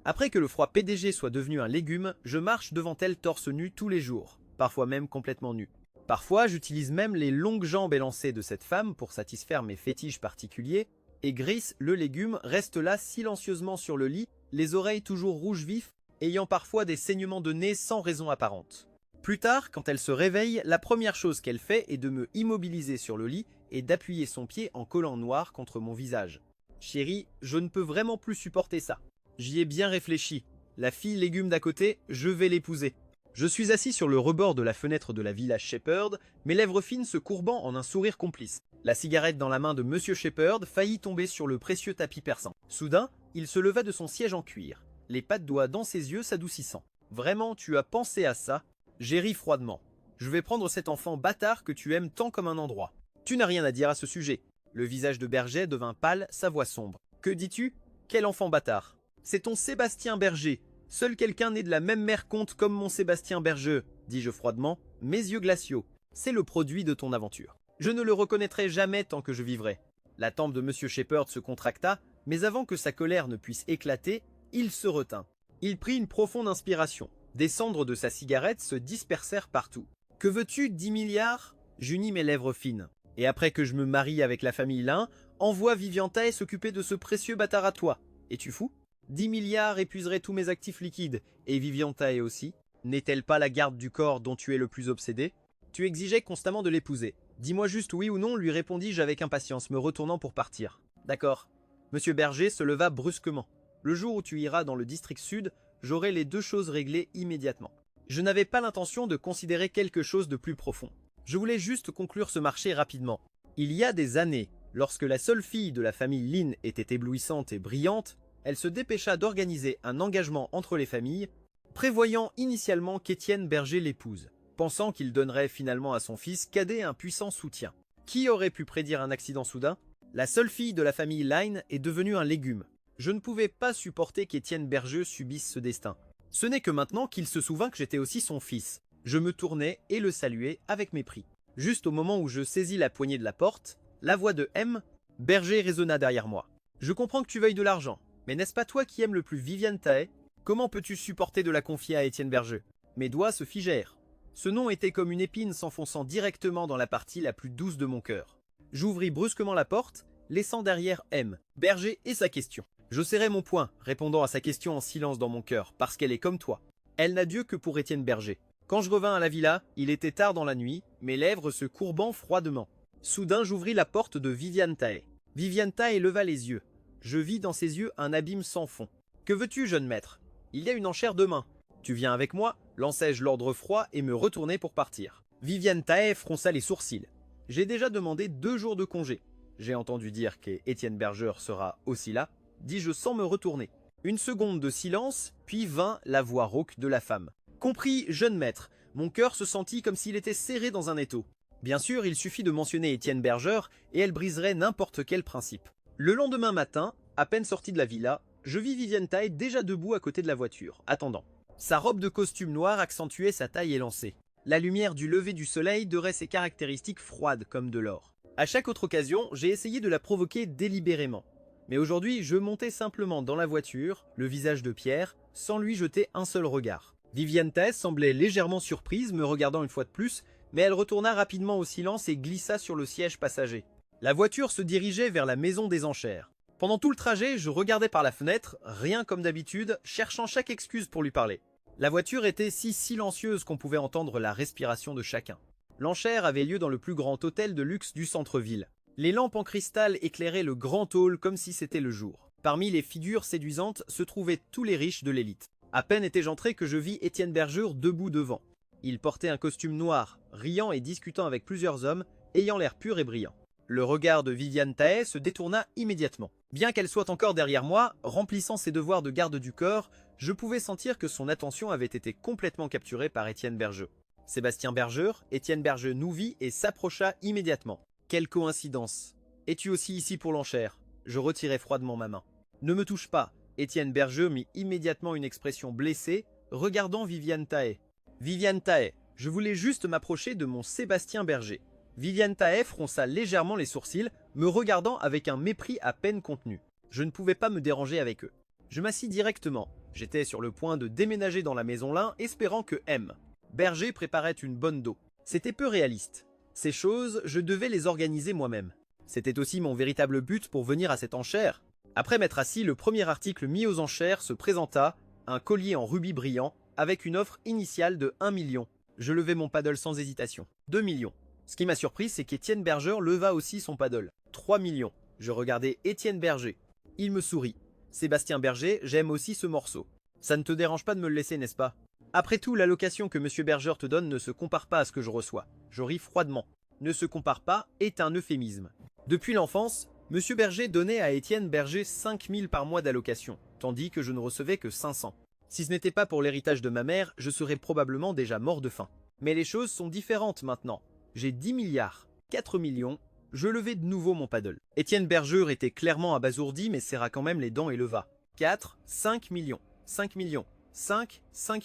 Après que le froid PDG soit devenu un légume, je marche devant elle torse nu tous les jours, parfois même complètement nu. Parfois, j'utilise même les longues jambes élancées de cette femme pour satisfaire mes fétiches particuliers, et Gris, le légume, reste là silencieusement sur le lit, les oreilles toujours rouges vifs, ayant parfois des saignements de nez sans raison apparente. Plus tard, quand elle se réveille, la première chose qu'elle fait est de me immobiliser sur le lit et d'appuyer son pied en collant noir contre mon visage. Chérie, je ne peux vraiment plus supporter ça. J'y ai bien réfléchi. La fille légume d'à côté, je vais l'épouser. Je suis assis sur le rebord de la fenêtre de la villa Shepherd, mes lèvres fines se courbant en un sourire complice. La cigarette dans la main de Monsieur Shepherd faillit tomber sur le précieux tapis persan. Soudain, il se leva de son siège en cuir, les pas de doigts dans ses yeux s'adoucissant. « Vraiment, tu as pensé à ça ?» J'ai ri froidement. « Je vais prendre cet enfant bâtard que tu aimes tant comme un endroit. » Tu n'as rien à dire à ce sujet. Le visage de Berger devint pâle, sa voix sombre. « Que dis-tu? Quel enfant bâtard? C'est ton Sébastien Berger. Seul quelqu'un né de la même mère compte comme mon Sébastien Berger, dis-je froidement, mes yeux glaciaux. C'est le produit de ton aventure. Je ne le reconnaîtrai jamais tant que je vivrai. » La tempe de Monsieur Shepherd se contracta, mais avant que sa colère ne puisse éclater, il se retint. Il prit une profonde inspiration. Des cendres de sa cigarette se dispersèrent partout. « Que veux-tu, 10 milliards ?» J'unis mes lèvres fines. « Et après que je me marie avec la famille Lin, envoie Vivian Tae s'occuper de ce précieux bâtard à toi. Es-tu fou ? 10 milliards épuiseraient tous mes actifs liquides, et Vivian Tae aussi. N'est-elle pas la garde du corps dont tu es le plus obsédé? Tu exigeais constamment de l'épouser. Dis-moi juste oui ou non, lui répondis-je avec impatience, me retournant pour partir. D'accord. Monsieur Berger se leva brusquement. Le jour où tu iras dans le district sud, j'aurai les deux choses réglées immédiatement. Je n'avais pas l'intention de considérer quelque chose de plus profond. Je voulais juste conclure ce marché rapidement. Il y a des années, lorsque la seule fille de la famille Lin était éblouissante et brillante, elle se dépêcha d'organiser un engagement entre les familles, prévoyant initialement qu'Étienne Berger l'épouse, pensant qu'il donnerait finalement à son fils cadet un puissant soutien. Qui aurait pu prédire un accident soudain? La seule fille de la famille Lin est devenue un légume. Je ne pouvais pas supporter qu'Étienne Berger subisse ce destin. Ce n'est que maintenant qu'il se souvint que j'étais aussi son fils. Je me tournai et le saluai avec mépris. Juste au moment où je saisis la poignée de la porte, la voix de M. Berger résonna derrière moi. « Je comprends que tu veuilles de l'argent, mais n'est-ce pas toi qui aimes le plus Vivian Tae? Comment peux-tu supporter de la confier à Étienne Berger ?» Mes doigts se figèrent. Ce nom était comme une épine s'enfonçant directement dans la partie la plus douce de mon cœur. J'ouvris brusquement la porte, laissant derrière M. Berger et sa question. Je serrai mon poing, répondant à sa question en silence dans mon cœur, parce qu'elle est comme toi. Elle n'a Dieu que pour Étienne Berger. Quand je revins à la villa, il était tard dans la nuit, mes lèvres se courbant froidement. Soudain, j'ouvris la porte de Vivian Tae. Vivian Tae leva les yeux. Je vis dans ses yeux un abîme sans fond. « Que veux-tu, jeune maître? Il y a une enchère demain. Tu viens avec moi ?» lançai-je l'ordre froid et me retournai pour partir. Vivian Tae fronça les sourcils. « J'ai déjà demandé 2 jours de congé. J'ai entendu dire qu'Étienne Berger sera aussi là. » dis-je sans me retourner. Une seconde de silence, puis vint la voix rauque de la femme. « Compris, jeune maître. » Mon cœur se sentit comme s'il était serré dans un étau. Bien sûr, il suffit de mentionner Étienne Berger et elle briserait n'importe quel principe. Le lendemain matin, à peine sorti de la villa, je vis Vivian Tae déjà debout à côté de la voiture, attendant. Sa robe de costume noir accentuait sa taille élancée. La lumière du lever du soleil dorait ses caractéristiques froides comme de l'or. À chaque autre occasion, j'ai essayé de la provoquer délibérément. Mais aujourd'hui, je montais simplement dans la voiture, le visage de Pierre, sans lui jeter un seul regard. Vivian Tae semblait légèrement surprise, me regardant une fois de plus, mais elle retourna rapidement au silence et glissa sur le siège passager. La voiture se dirigeait vers la maison des enchères. Pendant tout le trajet, je regardais par la fenêtre, rien comme d'habitude, cherchant chaque excuse pour lui parler. La voiture était si silencieuse qu'on pouvait entendre la respiration de chacun. L'enchère avait lieu dans le plus grand hôtel de luxe du centre-ville. Les lampes en cristal éclairaient le grand hall comme si c'était le jour. Parmi les figures séduisantes se trouvaient tous les riches de l'élite. À peine étais-je entré que je vis Étienne Berger debout devant. Il portait un costume noir, riant et discutant avec plusieurs hommes, ayant l'air pur et brillant. Le regard de Vivian Tae se détourna immédiatement. Bien qu'elle soit encore derrière moi, remplissant ses devoirs de garde du corps, je pouvais sentir que son attention avait été complètement capturée par Étienne Berger. Sébastien Berger, Étienne Berger nous vit et s'approcha immédiatement. Quelle coïncidence! Es-tu aussi ici pour l'enchère? Je retirai froidement ma main. Ne me touche pas. Étienne Berger mit immédiatement une expression blessée, regardant Vivian Tae. Vivian Tae, je voulais juste m'approcher de mon Sébastien Berger. Vivian Tae fronça légèrement les sourcils, me regardant avec un mépris à peine contenu. Je ne pouvais pas me déranger avec eux. Je m'assis directement, J'étais sur le point de déménager dans la maison Lin, espérant que M. Berger préparait une bonne dot. C'était peu réaliste. Ces choses, je devais les organiser moi-même. C'était aussi mon véritable but pour venir à cette enchère. Après m'être assis, le premier article mis aux enchères se présenta, un collier en rubis brillant, avec une offre initiale de 1 million. Je levai mon paddle sans hésitation. 2 millions. Ce qui m'a surpris, c'est qu'Étienne Berger leva aussi son paddle. 3 millions. Je regardais Étienne Berger. Il me sourit. Sébastien Berger, j'aime aussi ce morceau. Ça ne te dérange pas de me le laisser, n'est-ce pas? Après tout, l'allocation que M. Berger te donne ne se compare pas à ce que je reçois. Je ris froidement. Ne se compare pas est un euphémisme. Depuis l'enfance, M. Berger donnait à Étienne Berger 5 000 par mois d'allocation, tandis que je ne recevais que 500. Si ce n'était pas pour l'héritage de ma mère, je serais probablement déjà mort de faim. Mais les choses sont différentes maintenant. J'ai 10 milliards, 4 millions, je levai de nouveau mon paddle. Étienne Berger était clairement abasourdi mais serra quand même les dents et leva. 4, 5 millions, 5 millions, 5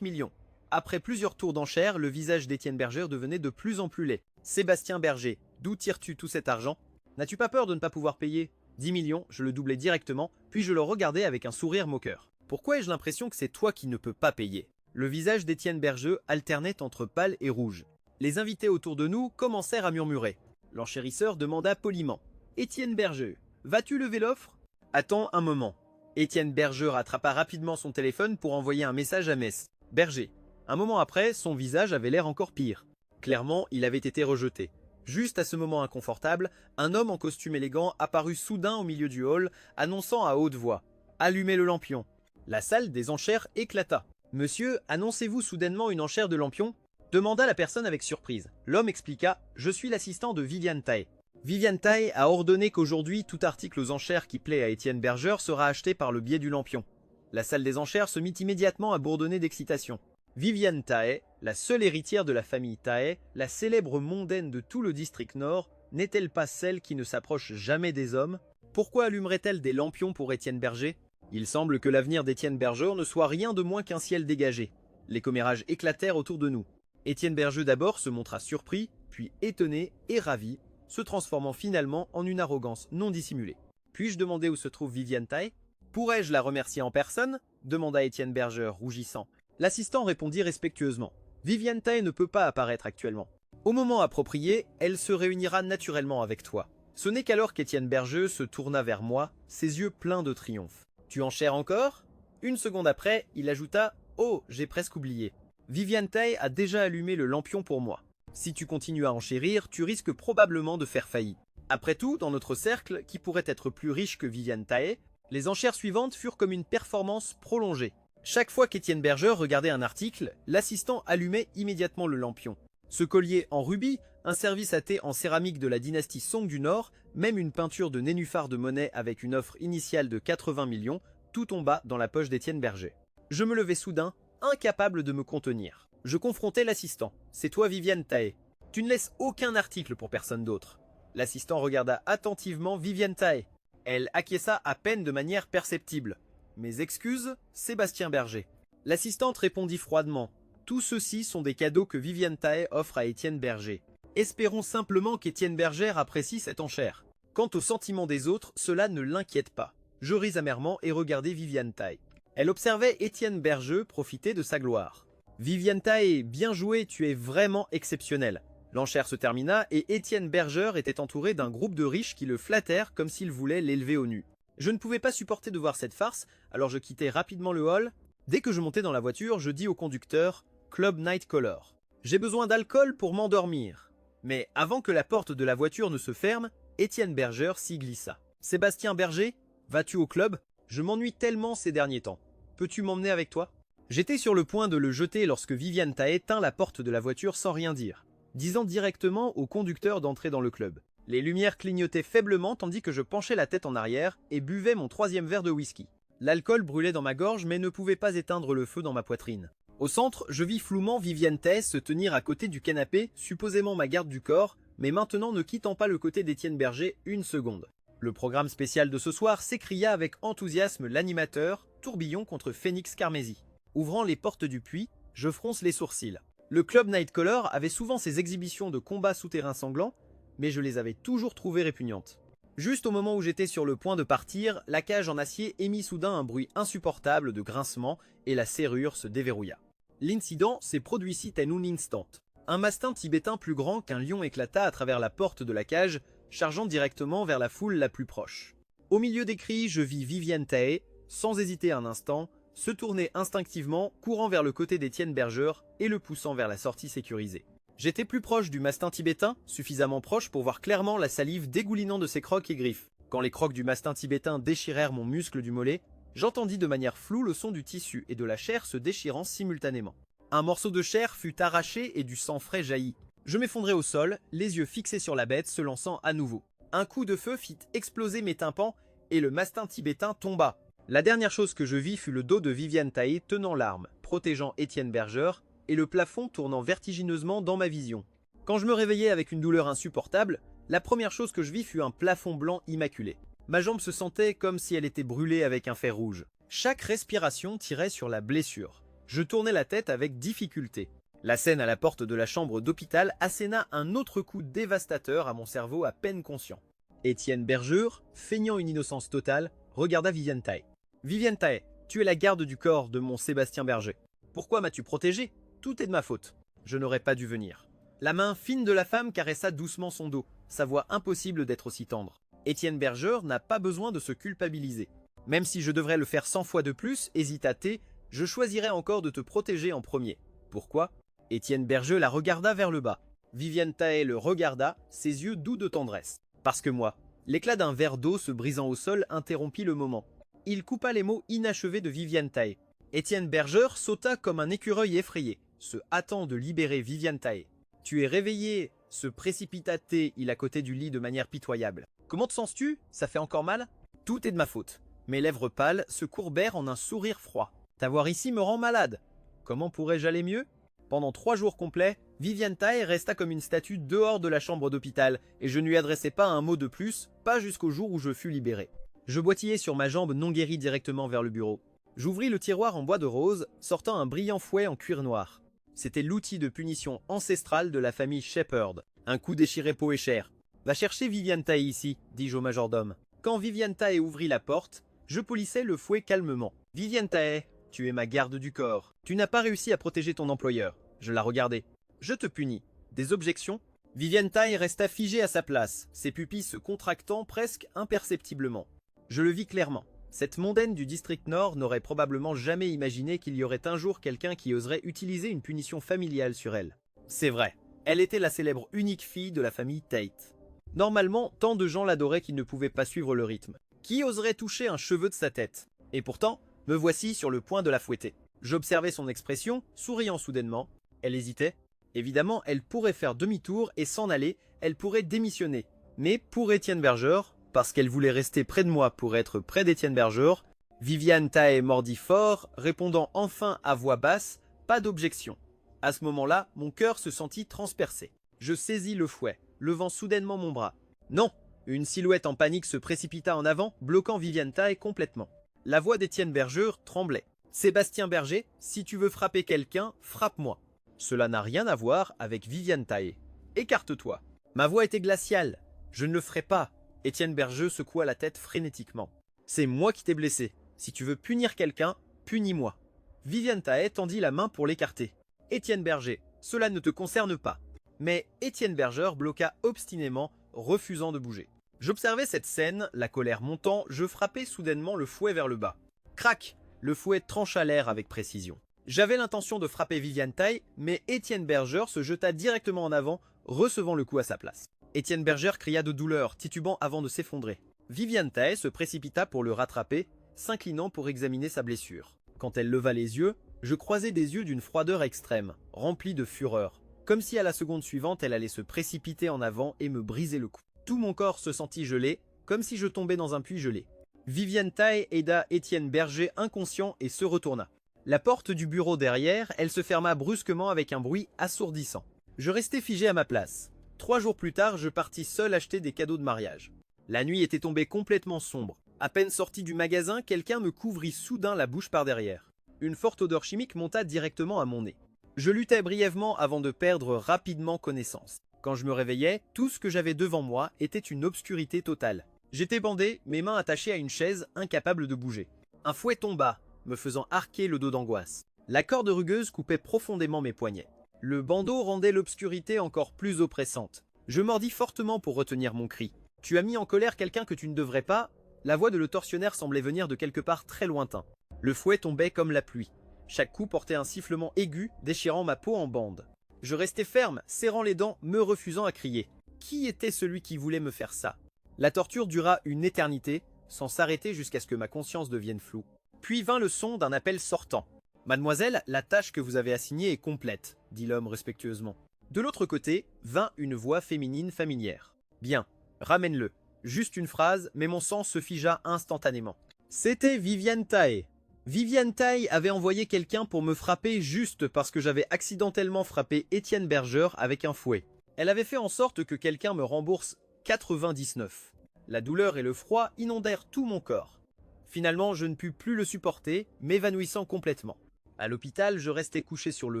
millions. Après plusieurs tours d'enchères, le visage d'Étienne Berger devenait de plus en plus laid. Sébastien Berger, d'où tires-tu tout cet argent? N'as-tu pas peur de ne pas pouvoir payer? 10 millions, je le doublais directement, puis je le regardais avec un sourire moqueur. Pourquoi ai-je l'impression que c'est toi qui ne peux pas payer? Le visage d'Étienne Berger alternait entre pâle et rouge. Les invités autour de nous commencèrent à murmurer. L'enchérisseur demanda poliment. Étienne Berger, vas-tu lever l'offre? Attends un moment. Étienne Berger rattrapa rapidement son téléphone pour envoyer un message à Metz. Berger. Un moment après, son visage avait l'air encore pire. Clairement, il avait été rejeté. Juste à ce moment inconfortable, un homme en costume élégant apparut soudain au milieu du hall, annonçant à haute voix. Allumez le lampion. La salle des enchères éclata. Monsieur, annoncez-vous soudainement une enchère de lampions? Demanda la personne avec surprise. L'homme expliqua. Je suis l'assistant de Viviane Taé. Viviane Taé a ordonné qu'aujourd'hui, tout article aux enchères qui plaît à Étienne Berger sera acheté par le biais du lampion. La salle des enchères se mit immédiatement à bourdonner d'excitation. Viviane Taé, la seule héritière de la famille Taé, la célèbre mondaine de tout le district nord, n'est-elle pas celle qui ne s'approche jamais des hommes? Pourquoi allumerait-elle des lampions pour Étienne Berger? Il semble que l'avenir d'Étienne Berger ne soit rien de moins qu'un ciel dégagé. Les commérages éclatèrent autour de nous. Étienne Berger d'abord se montra surpris, puis étonné et ravi, se transformant finalement en une arrogance non dissimulée. Puis-je demander où se trouve Viviane Taé? Pourrais-je la remercier en personne? Demanda Étienne Berger, rougissant. L'assistant répondit respectueusement. Viviane Taé ne peut pas apparaître actuellement. Au moment approprié, elle se réunira naturellement avec toi. Ce n'est qu'alors qu'Étienne Berger se tourna vers moi, ses yeux pleins de triomphe. Tu enchères encore? Une seconde après, il ajouta. Oh, j'ai presque oublié. Viviane Taé a déjà allumé le lampion pour moi. Si tu continues à enchérir, tu risques probablement de faire faillite. Après tout, dans notre cercle, qui pourrait être plus riche que Viviane Taé, les enchères suivantes furent comme une performance prolongée. Chaque fois qu'Étienne Berger regardait un article, l'assistant allumait immédiatement le lampion. Ce collier en rubis, un service à thé en céramique de la dynastie Song du Nord, même une peinture de nénuphar de Monet avec une offre initiale de 80 millions, tout tomba dans la poche d'Étienne Berger. Je me levai soudain, incapable de me contenir. Je confrontai l'assistant. C'est toi Viviane Taé. Tu ne laisses aucun article pour personne d'autre. L'assistant regarda attentivement Viviane Taé. Elle acquiesça à peine de manière perceptible. Mes excuses, Sébastien Berger. L'assistante répondit froidement. Tous ceux-ci sont des cadeaux que Viviane Taé offre à Étienne Berger. Espérons simplement qu'Étienne Berger apprécie cette enchère. Quant aux sentiments des autres, cela ne l'inquiète pas. Je ris amèrement et regardai Viviane Taé. Elle observait Étienne Berger profiter de sa gloire. Viviane Taé, bien joué, tu es vraiment exceptionnel. L'enchère se termina et Étienne Berger était entouré d'un groupe de riches qui le flattèrent comme s'ils voulaient l'élever au nu. Je ne pouvais pas supporter de voir cette farce, alors je quittai rapidement le hall. Dès que je montai dans la voiture, je dis au conducteur « Club Nightcaller ». J'ai besoin d'alcool pour m'endormir. Mais avant que la porte de la voiture ne se ferme, Étienne Berger s'y glissa. « Sébastien Berger, vas-tu au club? Je m'ennuie tellement ces derniers temps. Peux-tu m'emmener avec toi ?» J'étais sur le point de le jeter lorsque Viviane Taé tint la porte de la voiture sans rien dire, disant directement au conducteur d'entrer dans le club. Les lumières clignotaient faiblement tandis que je penchais la tête en arrière et buvais mon 3e verre de whisky. L'alcool brûlait dans ma gorge mais ne pouvait pas éteindre le feu dans ma poitrine. Au centre, je vis flouement Viviane Taé se tenir à côté du canapé, supposément ma garde du corps, mais maintenant ne quittant pas le côté d'Étienne Berger une seconde. Le programme spécial de ce soir s'écria avec enthousiasme l'animateur, Tourbillon contre Phoenix Carmésie. Ouvrant les portes du puits, je fronce les sourcils. Le club Nightcaller avait souvent ses exhibitions de combats souterrains sanglants, mais je les avais toujours trouvées répugnantes. Juste au moment où j'étais sur le point de partir, la cage en acier émit soudain un bruit insupportable de grincement et la serrure se déverrouilla. L'incident s'est produit ici en un instant. Un mastin tibétain plus grand qu'un lion éclata à travers la porte de la cage, chargeant directement vers la foule la plus proche. Au milieu des cris, je vis Viviane Taé, sans hésiter un instant, se tourner instinctivement, courant vers le côté d'Étienne Berger et le poussant vers la sortie sécurisée. J'étais plus proche du mastin tibétain, suffisamment proche pour voir clairement la salive dégoulinant de ses crocs et griffes. Quand les crocs du mastin tibétain déchirèrent mon muscle du mollet, j'entendis de manière floue le son du tissu et de la chair se déchirant simultanément. Un morceau de chair fut arraché et du sang frais jaillit. Je m'effondrai au sol, les yeux fixés sur la bête se lançant à nouveau. Un coup de feu fit exploser mes tympans et le mastin tibétain tomba. La dernière chose que je vis fut le dos de Viviane Taé tenant l'arme, protégeant Étienne Berger, et le plafond tournant vertigineusement dans ma vision. Quand je me réveillai avec une douleur insupportable, la première chose que je vis fut un plafond blanc immaculé. Ma jambe se sentait comme si elle était brûlée avec un fer rouge. Chaque respiration tirait sur la blessure. Je tournais la tête avec difficulté. La scène à la porte de la chambre d'hôpital asséna un autre coup dévastateur à mon cerveau à peine conscient. Étienne Berger, feignant une innocence totale, regarda Viviane Taé. « Viviane Taé, tu es la garde du corps de mon Sébastien Berger. Pourquoi m'as-tu protégé ? Tout est de ma faute. Je n'aurais pas dû venir. » La main fine de la femme caressa doucement son dos, sa voix impossible d'être aussi tendre. Étienne Berger n'a pas besoin de se culpabiliser. Même si je devrais le faire 100 fois de plus, hésita-t-elle, je choisirais encore de te protéger en premier. Pourquoi ? Étienne Berger la regarda vers le bas. Viviane Taé le regarda, ses yeux doux de tendresse. Parce que moi, l'éclat d'un verre d'eau se brisant au sol interrompit le moment. Il coupa les mots inachevés de Viviane Taé. Étienne Berger sauta comme un écureuil effrayé, se hâtant de libérer Viviane Taé. « Tu es réveillé !» se précipita-t-il à côté du lit de manière pitoyable. « Comment te sens-tu ? Ça fait encore mal ?»« Tout est de ma faute. » Mes lèvres pâles se courbèrent en un sourire froid. « T'avoir ici me rend malade. Comment pourrais-je aller mieux ?» Pendant 3 jours complets, Viviane Taé resta comme une statue dehors de la chambre d'hôpital et je ne lui adressai pas un mot de plus, pas jusqu'au jour où je fus libéré. Je boitillai sur ma jambe non guérie directement vers le bureau. J'ouvris le tiroir en bois de rose, sortant un brillant fouet en cuir noir. C'était l'outil de punition ancestral de la famille Shepherd. Un coup déchiré peau et chair. « Va chercher Viviane Taé ici, dis-je au majordome. Quand Viviane Taé ouvrit la porte, je polissais le fouet calmement. « Viviane Taé, tu es ma garde du corps. Tu n'as pas réussi à protéger ton employeur. » Je la regardai. « Je te punis. Des objections ?» Viviane Taé resta figée à sa place, ses pupilles se contractant presque imperceptiblement. Je le vis clairement. Cette mondaine du district Nord n'aurait probablement jamais imaginé qu'il y aurait un jour quelqu'un qui oserait utiliser une punition familiale sur elle. C'est vrai, elle était la célèbre unique fille de la famille Tate. Normalement, tant de gens l'adoraient qu'ils ne pouvaient pas suivre le rythme. Qui oserait toucher un cheveu de sa tête? Et pourtant, me voici sur le point de la fouetter. J'observais son expression, souriant soudainement. Elle hésitait. Évidemment, elle pourrait faire demi-tour et s'en aller, elle pourrait démissionner. Mais pour Étienne Berger, parce qu'elle voulait rester près de moi pour être près d'Étienne Berger, Viviane Taé mordit fort, répondant enfin à voix basse, pas d'objection. À ce moment-là, mon cœur se sentit transpercé. Je saisis le fouet, levant soudainement mon bras. Non! Une silhouette en panique se précipita en avant, bloquant Viviane Taé complètement. La voix d'Étienne Berger tremblait. « Sébastien Berger, si tu veux frapper quelqu'un, frappe-moi. » Cela n'a rien à voir avec Viviane Taé. « Écarte-toi. » Ma voix était glaciale. « Je ne le ferai pas. » Étienne Berger secoua la tête frénétiquement. « C'est moi qui t'ai blessé. Si tu veux punir quelqu'un, punis-moi. » Viviane Taé tendit la main pour l'écarter. « Étienne Berger, cela ne te concerne pas. » Mais Étienne Berger bloqua obstinément, refusant de bouger. J'observais cette scène, la colère montant, je frappai soudainement le fouet vers le bas. Crac! Le fouet trancha l'air avec précision. J'avais l'intention de frapper Viviane Taé, mais Étienne Berger se jeta directement en avant, recevant le coup à sa place. Étienne Berger cria de douleur, titubant avant de s'effondrer. Viviane Taé se précipita pour le rattraper, s'inclinant pour examiner sa blessure. Quand elle leva les yeux, je croisai des yeux d'une froideur extrême, remplis de fureur, comme si à la seconde suivante elle allait se précipiter en avant et me briser le cou. Tout mon corps se sentit gelé, comme si je tombais dans un puits gelé. Viviane Taé aida Étienne Berger inconscient et se retourna. La porte du bureau derrière, elle se ferma brusquement avec un bruit assourdissant. Je restai figé à ma place. 3 jours plus tard, je partis seul acheter des cadeaux de mariage. La nuit était tombée complètement sombre. À peine sorti du magasin, quelqu'un me couvrit soudain la bouche par derrière. Une forte odeur chimique monta directement à mon nez. Je luttai brièvement avant de perdre rapidement connaissance. Quand je me réveillais, tout ce que j'avais devant moi était une obscurité totale. J'étais bandé, mes mains attachées à une chaise, incapable de bouger. Un fouet tomba, me faisant arquer le dos d'angoisse. La corde rugueuse coupait profondément mes poignets. Le bandeau rendait l'obscurité encore plus oppressante. Je mordis fortement pour retenir mon cri. « Tu as mis en colère quelqu'un que tu ne devrais pas ?» La voix de le tortionnaire semblait venir de quelque part très lointain. Le fouet tombait comme la pluie. Chaque coup portait un sifflement aigu, déchirant ma peau en bandes. Je restais ferme, serrant les dents, me refusant à crier. Qui était celui qui voulait me faire ça? La torture dura une éternité, sans s'arrêter jusqu'à ce que ma conscience devienne floue. Puis vint le son d'un appel sortant. « Mademoiselle, la tâche que vous avez assignée est complète, » dit l'homme respectueusement. De l'autre côté, vint une voix féminine familière. « Bien, ramène-le. » Juste une phrase, mais mon sang se figea instantanément. C'était Viviane Tae. Viviane Tae avait envoyé quelqu'un pour me frapper juste parce que j'avais accidentellement frappé Étienne Berger avec un fouet. Elle avait fait en sorte que quelqu'un me rembourse 99. La douleur et le froid inondèrent tout mon corps. Finalement, je ne pus plus le supporter, m'évanouissant complètement. À l'hôpital, je restais couché sur le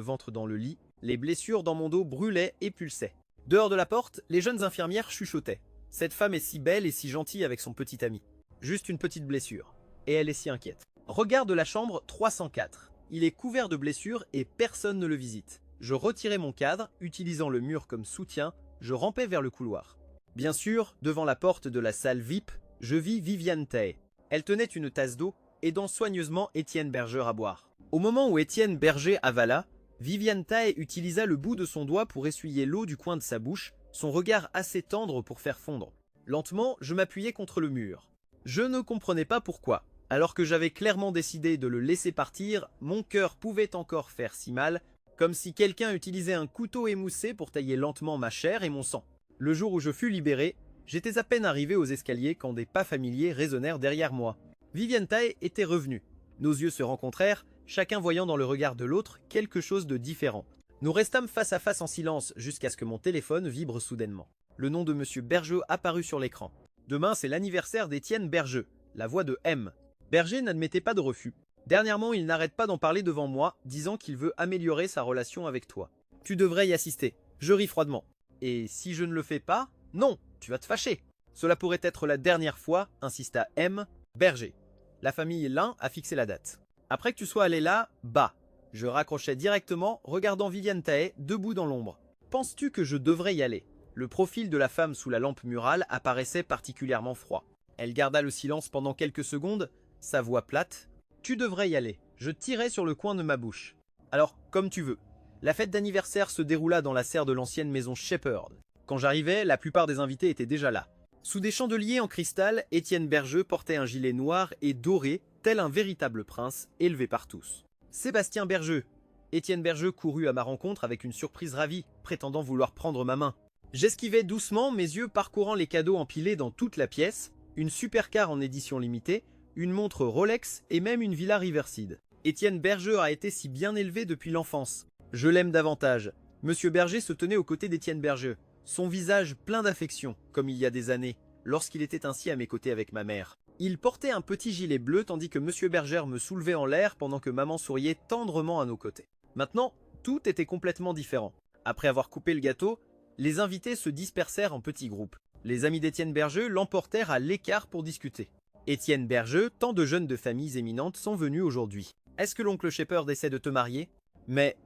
ventre dans le lit, les blessures dans mon dos brûlaient et pulsaient. Dehors de la porte, les jeunes infirmières chuchotaient. Cette femme est si belle et si gentille avec son petit ami. Juste une petite blessure. Et elle est si inquiète. Regarde la chambre 304. Il est couvert de blessures et personne ne le visite. Je retirai mon cadre, utilisant le mur comme soutien, je rampais vers le couloir. Bien sûr, devant la porte de la salle VIP, je vis Viviane Tae. Elle tenait une tasse d'eau, aidant soigneusement Étienne Berger à boire. Au moment où Étienne Berger avala, Viviane Tae utilisa le bout de son doigt pour essuyer l'eau du coin de sa bouche, son regard assez tendre pour faire fondre. Lentement, je m'appuyais contre le mur. Je ne comprenais pas pourquoi. Alors que j'avais clairement décidé de le laisser partir, mon cœur pouvait encore faire si mal, comme si quelqu'un utilisait un couteau émoussé pour tailler lentement ma chair et mon sang. Le jour où je fus libéré, j'étais à peine arrivé aux escaliers quand des pas familiers résonnèrent derrière moi. Viviane Tae était revenue. Nos yeux se rencontrèrent, chacun voyant dans le regard de l'autre quelque chose de différent. Nous restâmes face à face en silence jusqu'à ce que mon téléphone vibre soudainement. Le nom de Monsieur Berger apparut sur l'écran. Demain, c'est l'anniversaire d'Étienne Berger, la voix de M. Berger n'admettait pas de refus. Dernièrement, il n'arrête pas d'en parler devant moi, disant qu'il veut améliorer sa relation avec toi. Tu devrais y assister. Je ris froidement. Et si je ne le fais pas? Non, tu vas te fâcher. Cela pourrait être la dernière fois, insista M. Berger. La famille Lin a fixé la date. Après que tu sois allé là, bah. Je raccrochais directement, regardant Viviane Tae debout dans l'ombre. Penses-tu que je devrais y aller? Le profil de la femme sous la lampe murale apparaissait particulièrement froid. Elle garda le silence pendant quelques secondes, sa voix plate. Tu devrais y aller. Je tirais sur le coin de ma bouche. Alors, comme tu veux. La fête d'anniversaire se déroula dans la serre de l'ancienne maison Shepherd. Quand j'arrivais, la plupart des invités étaient déjà là. Sous des chandeliers en cristal, Étienne Berger portait un gilet noir et doré, tel un véritable prince, élevé par tous. Sébastien Berger. Étienne Berger courut à ma rencontre avec une surprise ravie, prétendant vouloir prendre ma main. J'esquivais doucement, mes yeux parcourant les cadeaux empilés dans toute la pièce, une supercar en édition limitée, une montre Rolex et même une villa Riverside. Étienne Berger a été si bien élevé depuis l'enfance. Je l'aime davantage. Monsieur Berger se tenait aux côtés d'Étienne Berger, son visage plein d'affection, comme il y a des années, lorsqu'il était ainsi à mes côtés avec ma mère. Il portait un petit gilet bleu tandis que Monsieur Berger me soulevait en l'air pendant que maman souriait tendrement à nos côtés. Maintenant, tout était complètement différent. Après avoir coupé le gâteau, les invités se dispersèrent en petits groupes. Les amis d'Étienne Berger l'emportèrent à l'écart pour discuter. Étienne Berger, tant de jeunes de familles éminentes sont venus aujourd'hui. Est-ce que l'oncle Shepherd essaie de te marier? Mais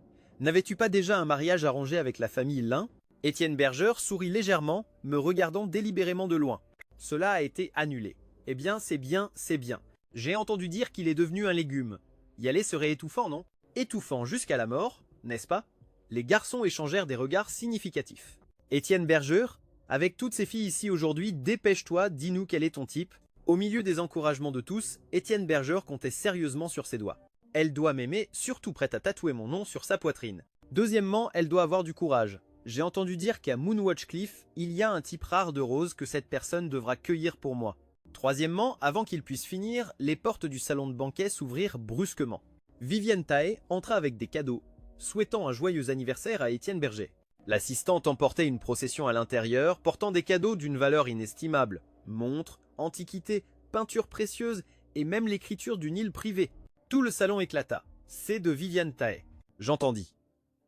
n'avais-tu pas déjà un mariage arrangé avec la famille Lin? Étienne Berger sourit légèrement, me regardant délibérément de loin. Cela a été annulé. Eh bien, c'est bien, c'est bien. J'ai entendu dire qu'il est devenu un légume. Y aller serait étouffant, non? Étouffant jusqu'à la mort, n'est-ce pas? Les garçons échangèrent des regards significatifs. Étienne Berger, avec toutes ces filles ici aujourd'hui, dépêche-toi, dis-nous quel est ton type. Au milieu des encouragements de tous, Étienne Berger comptait sérieusement sur ses doigts. Elle doit m'aimer, surtout prête à tatouer mon nom sur sa poitrine. Deuxièmement, elle doit avoir du courage. J'ai entendu dire qu'à Moonwatch Cliff, il y a un type rare de rose que cette personne devra cueillir pour moi. Troisièmement, avant qu'il puisse finir, les portes du salon de banquet s'ouvrirent brusquement. Viviane Tae entra avec des cadeaux, souhaitant un joyeux anniversaire à Étienne Berger. L'assistante emportait une procession à l'intérieur, portant des cadeaux d'une valeur inestimable. Montres, antiquités, peintures précieuses et même l'écriture d'une île privée. Tout le salon éclata. C'est de Viviane Tae. J'entendis.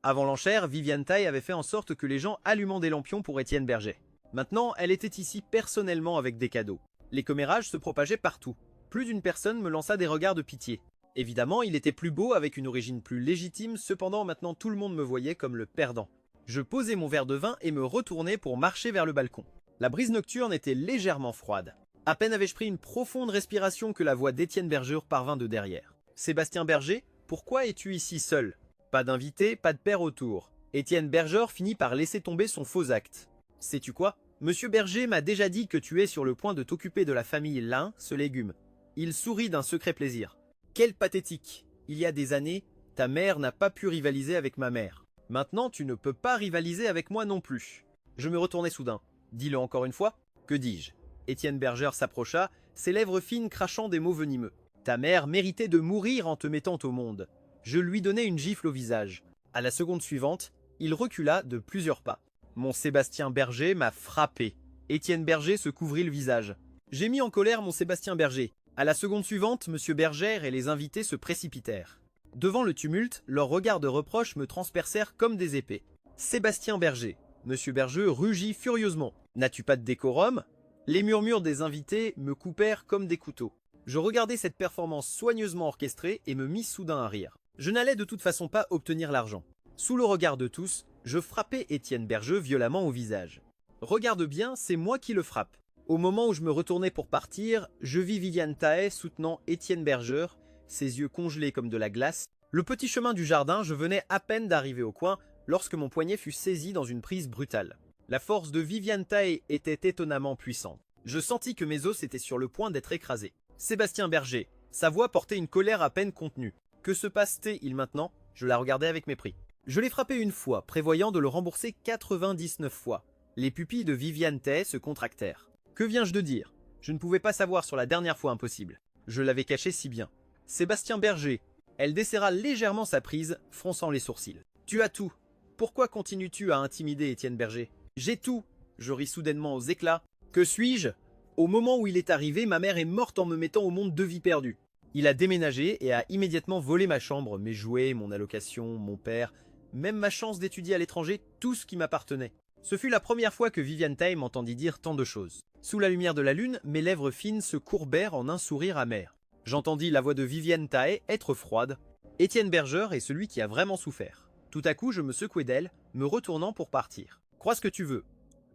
Avant l'enchère, Viviane Tae avait fait en sorte que les gens allument des lampions pour Étienne Berger. Maintenant, elle était ici personnellement avec des cadeaux. Les commérages se propageaient partout. Plus d'une personne me lança des regards de pitié. Évidemment, il était plus beau avec une origine plus légitime, cependant maintenant tout le monde me voyait comme le perdant. Je posai mon verre de vin et me retournai pour marcher vers le balcon. La brise nocturne était légèrement froide. À peine avais-je pris une profonde respiration que la voix d'Étienne Berger parvint de derrière. « Sébastien Berger, pourquoi es-tu ici seul ?» Pas d'invité, pas de père autour. Étienne Berger finit par laisser tomber son faux acte. « Sais-tu quoi ? Monsieur Berger m'a déjà dit que tu es sur le point de t'occuper de la famille Lin, ce légume. » Il sourit d'un secret plaisir. « Quel pathétique ! Il y a des années, ta mère n'a pas pu rivaliser avec ma mère. Maintenant, tu ne peux pas rivaliser avec moi non plus. » Je me retournai soudain. « Dis-le encore une fois. » Que dis-je ? Étienne Berger s'approcha, ses lèvres fines crachant des mots venimeux. « Ta mère méritait de mourir en te mettant au monde. » Je lui donnai une gifle au visage. À la seconde suivante, il recula de plusieurs pas. Mon Sébastien Berger m'a frappé. Étienne Berger se couvrit le visage. J'ai mis en colère mon Sébastien Berger. À la seconde suivante, M. Berger et les invités se précipitèrent. Devant le tumulte, leurs regards de reproche me transpercèrent comme des épées. Sébastien Berger. M. Berger rugit furieusement. N'as-tu pas de décorum ? Les murmures des invités me coupèrent comme des couteaux. Je regardai cette performance soigneusement orchestrée et me mis soudain à rire. Je n'allais de toute façon pas obtenir l'argent. Sous le regard de tous, je frappai Étienne Berger violemment au visage. Regarde bien, c'est moi qui le frappe. Au moment où je me retournais pour partir, je vis Viviane Tahay soutenant Étienne Berger, ses yeux congelés comme de la glace. Le petit chemin du jardin, je venais à peine d'arriver au coin lorsque mon poignet fut saisi dans une prise brutale. La force de Viviane Tahay était étonnamment puissante. Je sentis que mes os étaient sur le point d'être écrasés. Sébastien Berger, sa voix portait une colère à peine contenue. Que se passe-t-il maintenant ? Je la regardais avec mépris. Je l'ai frappé une fois, prévoyant de le rembourser 99 fois. Les pupilles de Viviane Tahay se contractèrent. Que viens-je de dire ? Je ne pouvais pas savoir sur la dernière fois impossible. Je l'avais caché si bien. Sébastien Berger. Elle desserra légèrement sa prise, fronçant les sourcils. Tu as tout. Pourquoi continues-tu à intimider Étienne Berger ? J'ai tout. Je ris soudainement aux éclats. Que suis-je ? Au moment où il est arrivé, ma mère est morte en me mettant au monde 2 vies perdues. Il a déménagé et a immédiatement volé ma chambre, mes jouets, mon allocation, mon père, même ma chance d'étudier à l'étranger, tout ce qui m'appartenait. Ce fut la première fois que Viviane Tahay m'entendit dire tant de choses. Sous la lumière de la lune, mes lèvres fines se courbèrent en un sourire amer. J'entendis la voix de Viviane Tahay être froide. Étienne Berger est celui qui a vraiment souffert. Tout à coup, je me secouai d'elle, me retournant pour partir. Crois ce que tu veux.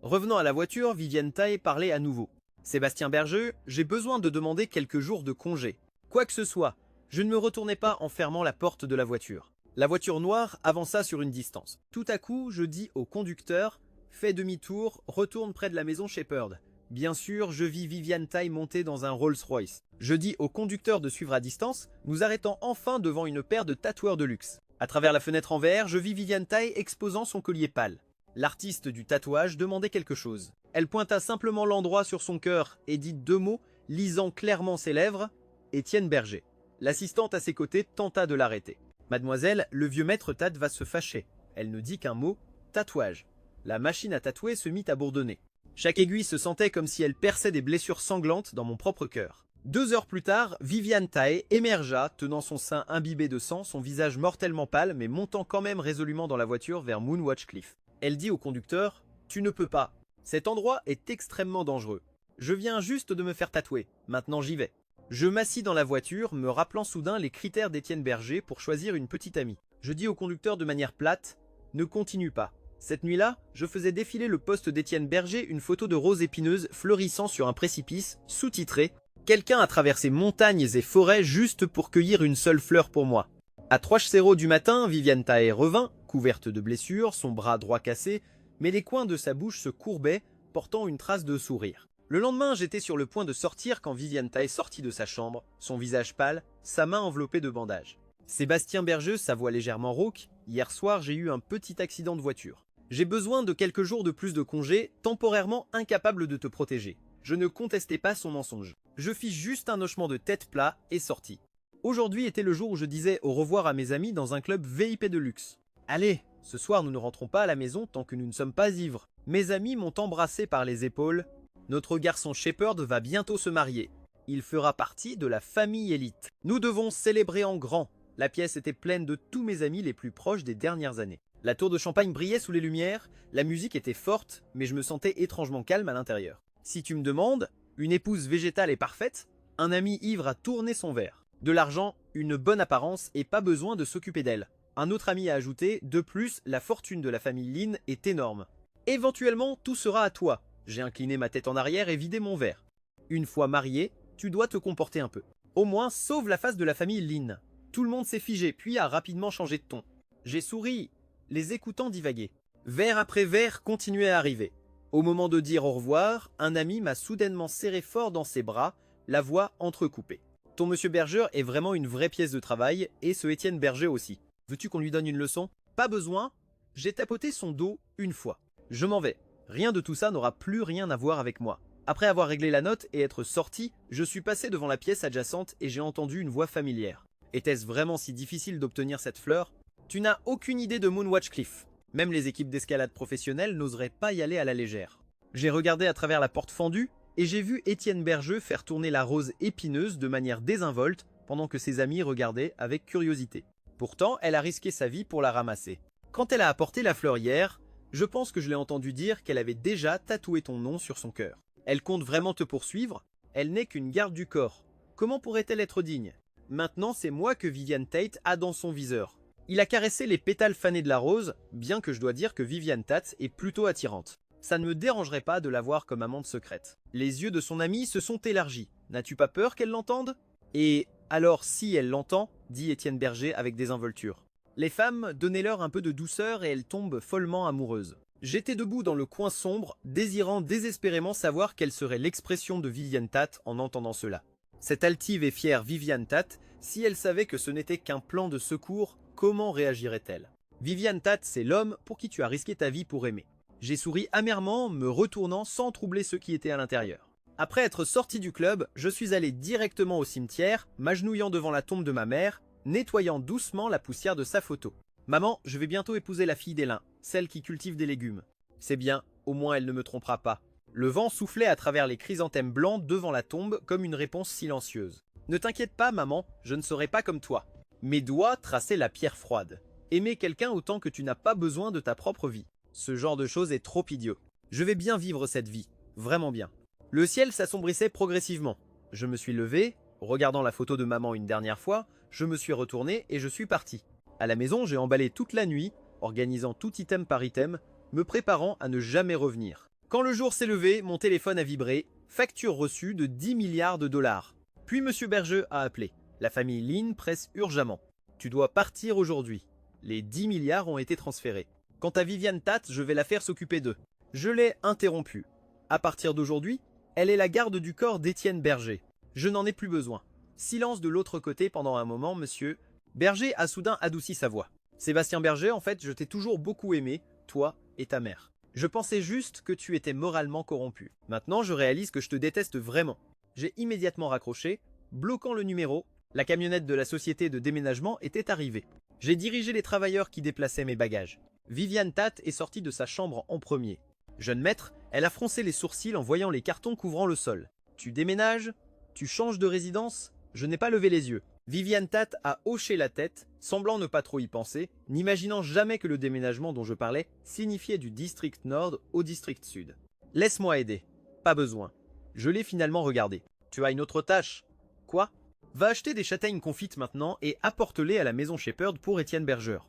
Revenant à la voiture, Viviane Tahay parlait à nouveau. Sébastien Berger, j'ai besoin de demander quelques jours de congé. Quoi que ce soit, je ne me retournai pas en fermant la porte de la voiture. La voiture noire avança sur une distance. Tout à coup, je dis au conducteur « Fais demi-tour, retourne près de la maison Shepherd ». Bien sûr, je vis Viviane Tahay monter dans un Rolls-Royce. Je dis au conducteur de suivre à distance, nous arrêtant enfin devant une paire de tatoueurs de luxe. À travers la fenêtre en verre, je vis Viviane Tahay exposant son collier pâle. L'artiste du tatouage demandait quelque chose. Elle pointa simplement l'endroit sur son cœur et dit 2 mots, lisant clairement ses lèvres « Étienne Berger ». L'assistante à ses côtés tenta de l'arrêter. « Mademoiselle, le vieux maître Tat va se fâcher. » Elle ne dit qu'un mot « tatouage ». La machine à tatouer se mit à bourdonner. Chaque aiguille se sentait comme si elle perçait des blessures sanglantes dans mon propre cœur. 2 heures plus tard, Viviane Tahay émergea, tenant son sein imbibé de sang, son visage mortellement pâle, mais montant quand même résolument dans la voiture vers Moonwatch Cliff. Elle dit au conducteur « Tu ne peux pas. Cet endroit est extrêmement dangereux. Je viens juste de me faire tatouer. Maintenant j'y vais. » Je m'assis dans la voiture, me rappelant soudain les critères d'Étienne Berger pour choisir une petite amie. Je dis au conducteur de manière plate « Ne continue pas. » Cette nuit-là, je faisais défiler le poste d'Étienne Berger une photo de roses épineuses fleurissant sur un précipice, sous-titré « Quelqu'un a traversé montagnes et forêts juste pour cueillir une seule fleur pour moi. » À 3h00 du matin, Viviane Tahay revint, couverte de blessures, son bras droit cassé, mais les coins de sa bouche se courbaient, portant une trace de sourire. Le lendemain, j'étais sur le point de sortir quand Viviane Tahay sortit de sa chambre, son visage pâle, sa main enveloppée de bandages. Sébastien Berger, sa voix légèrement rauque, hier soir j'ai eu un petit accident de voiture. J'ai besoin de quelques jours de plus de congé, temporairement incapable de te protéger. Je ne contestais pas son mensonge. Je fis juste un hochement de tête plat et sortis. Aujourd'hui était le jour où je disais au revoir à mes amis dans un club VIP de luxe. Allez, ce soir nous ne rentrons pas à la maison tant que nous ne sommes pas ivres. Mes amis m'ont embrassé par les épaules. Notre garçon Shepherd va bientôt se marier. Il fera partie de la famille élite. Nous devons célébrer en grand. La pièce était pleine de tous mes amis les plus proches des dernières années. La tour de champagne brillait sous les lumières, la musique était forte, mais je me sentais étrangement calme à l'intérieur. Si tu me demandes, Une épouse végétale et parfaite, un ami ivre à tourner son verre. De l'argent, une bonne apparence et pas besoin de s'occuper d'elle. Un autre ami a ajouté, de plus, la fortune de la famille Lin est énorme. Éventuellement, tout sera à toi. J'ai incliné ma tête en arrière et vidé mon verre. Une fois marié, tu dois te comporter un peu. Au moins, sauve la face de la famille Lin. Tout le monde s'est figé, puis a rapidement changé de ton. J'ai souri, les écoutant divaguer. Verre après verre continuait à arriver. Au moment de dire au revoir, un ami m'a soudainement serré fort dans ses bras, la voix entrecoupée. Ton monsieur Berger est vraiment une vraie pièce de travail, et ce Étienne Berger aussi. Veux-tu qu'on lui donne une leçon? Pas besoin. J'ai tapoté son dos une fois. Je m'en vais. Rien de tout ça n'aura plus rien à voir avec moi. Après avoir réglé la note et être sorti, je suis passé devant la pièce adjacente et j'ai entendu une voix familière. Était-ce vraiment si difficile d'obtenir cette fleur? Tu n'as aucune idée de Moonwatch Cliff. Même les équipes d'escalade professionnelles n'oseraient pas y aller à la légère. J'ai regardé à travers la porte fendue et j'ai vu Étienne Berger faire tourner la rose épineuse de manière désinvolte pendant que ses amis regardaient avec curiosité. Pourtant, elle a risqué sa vie pour la ramasser. Quand elle a apporté la fleur hier, je pense que je l'ai entendu dire qu'elle avait déjà tatoué ton nom sur son cœur. Elle compte vraiment te poursuivre? Elle n'est qu'une garde du corps. Comment pourrait-elle être digne? Maintenant, c'est moi que Viviane Tate a dans son viseur. Il a caressé les pétales fanés de la rose, bien que je dois dire que Viviane Tate est plutôt attirante. Ça ne me dérangerait pas de la voir comme amante secrète. Les yeux de son amie se sont élargis. N'as-tu pas peur qu'elle l'entende? Et alors si elle l'entend, dit Étienne Berger avec désinvolture. Les femmes, donnez-leur un peu de douceur et elles tombent follement amoureuses. J'étais debout dans le coin sombre, désirant désespérément savoir quelle serait l'expression de Viviane Tate en entendant cela. Cette altive et fière Viviane Tate, si elle savait que ce n'était qu'un plan de secours, comment réagirait-elle? Viviane Tate, c'est l'homme pour qui tu as risqué ta vie pour aimer. J'ai souri amèrement, me retournant sans troubler ceux qui étaient à l'intérieur. Après être sorti du club, je suis allé directement au cimetière, m'agenouillant devant la tombe de ma mère, nettoyant doucement la poussière de sa photo. Maman, je vais bientôt épouser la fille d'Elin, celle qui cultive des légumes. C'est bien, au moins elle ne me trompera pas. Le vent soufflait à travers les chrysanthèmes blancs devant la tombe comme une réponse silencieuse. Ne t'inquiète pas, maman, je ne serai pas comme toi. Mes doigts traçaient la pierre froide. Aimer quelqu'un autant que tu n'as pas besoin de ta propre vie. Ce genre de chose est trop idiot. Je vais bien vivre cette vie, vraiment bien. Le ciel s'assombrissait progressivement. Je me suis levé, regardant la photo de maman une dernière fois, je me suis retourné et je suis parti. À la maison, j'ai emballé toute la nuit, organisant tout item par item, me préparant à ne jamais revenir. Quand le jour s'est levé, mon téléphone a vibré, facture reçue de 10 milliards de dollars. Puis M. Berger a appelé. La famille Lin presse urgemment. Tu dois partir aujourd'hui. Les 10 milliards ont été transférés. Quant à Viviane Tate, je vais la faire s'occuper d'eux. Je l'ai interrompue. À partir d'aujourd'hui, elle est la garde du corps d'Étienne Berger. Je n'en ai plus besoin. Silence de l'autre côté pendant un moment, monsieur. Berger a soudain adouci sa voix. Sébastien Berger, en fait, je t'ai toujours beaucoup aimé, toi et ta mère. Je pensais juste que tu étais moralement corrompu. Maintenant, je réalise que je te déteste vraiment. J'ai immédiatement raccroché, bloquant le numéro. La camionnette de la société de déménagement était arrivée. J'ai dirigé les travailleurs qui déplaçaient mes bagages. Viviane Tate est sortie de sa chambre en premier. Jeune maître, elle a froncé les sourcils en voyant les cartons couvrant le sol. Tu déménages? Tu changes de résidence? Je n'ai pas levé les yeux. Viviane Tate a hoché la tête, semblant ne pas trop y penser, n'imaginant jamais que le déménagement dont je parlais signifiait du district nord au district sud. Laisse-moi aider. Pas besoin. Je l'ai finalement regardé. Tu as une autre tâche? Quoi? Va acheter des châtaignes confites maintenant et apporte-les à la maison Shepherd pour Étienne Berger.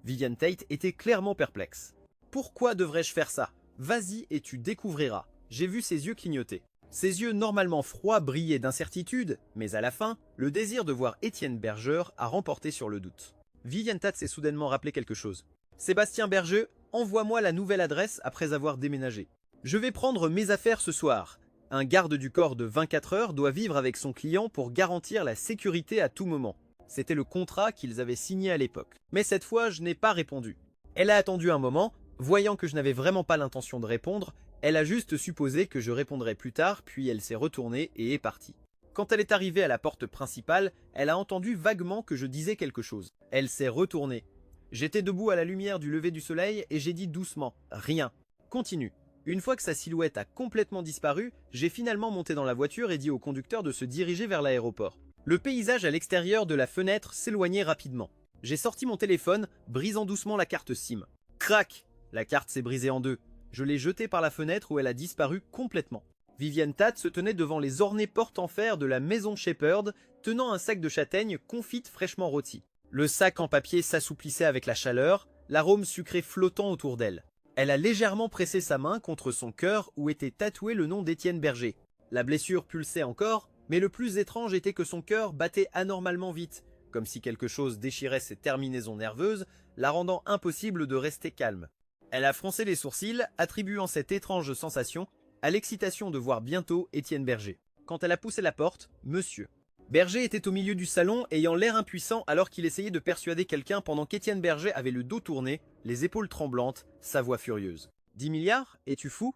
Viviane Tate était clairement perplexe. Pourquoi devrais-je faire ça? Vas-y et tu découvriras. J'ai vu ses yeux clignoter. Ses yeux normalement froids brillaient d'incertitude, mais à la fin, le désir de voir Étienne Berger a remporté sur le doute. Viviane Tate s'est soudainement rappelé quelque chose. Sébastien Berger, envoie-moi la nouvelle adresse après avoir déménagé. Je vais prendre mes affaires ce soir. Un garde du corps de 24 heures doit vivre avec son client pour garantir la sécurité à tout moment. C'était le contrat qu'ils avaient signé à l'époque. Mais cette fois, je n'ai pas répondu. Elle a attendu un moment, voyant que je n'avais vraiment pas l'intention de répondre, elle a juste supposé que je répondrais plus tard, puis elle s'est retournée et est partie. Quand elle est arrivée à la porte principale, elle a entendu vaguement que je disais quelque chose. Elle s'est retournée. J'étais debout à la lumière du lever du soleil et j'ai dit doucement « Rien ». Continue. Une fois que sa silhouette a complètement disparu, j'ai finalement monté dans la voiture et dit au conducteur de se diriger vers l'aéroport. Le paysage à l'extérieur de la fenêtre s'éloignait rapidement. J'ai sorti mon téléphone, brisant doucement la carte SIM. Crac! La carte s'est brisée en deux. Je l'ai jetée par la fenêtre où elle a disparu complètement. Vivienne Tate se tenait devant les ornées portes en fer de la maison Shepherd, tenant un sac de châtaignes confites fraîchement rôties. Le sac en papier s'assouplissait avec la chaleur, l'arôme sucré flottant autour d'elle. Elle a légèrement pressé sa main contre son cœur où était tatoué le nom d'Étienne Berger. La blessure pulsait encore, mais le plus étrange était que son cœur battait anormalement vite, comme si quelque chose déchirait ses terminaisons nerveuses, la rendant impossible de rester calme. Elle a froncé les sourcils, attribuant cette étrange sensation à l'excitation de voir bientôt Étienne Berger. Quand elle a poussé la porte, Monsieur Berger était au milieu du salon, ayant l'air impuissant alors qu'il essayait de persuader quelqu'un pendant qu'Étienne Berger avait le dos tourné, les épaules tremblantes, sa voix furieuse. 10 milliards? Es-tu fou?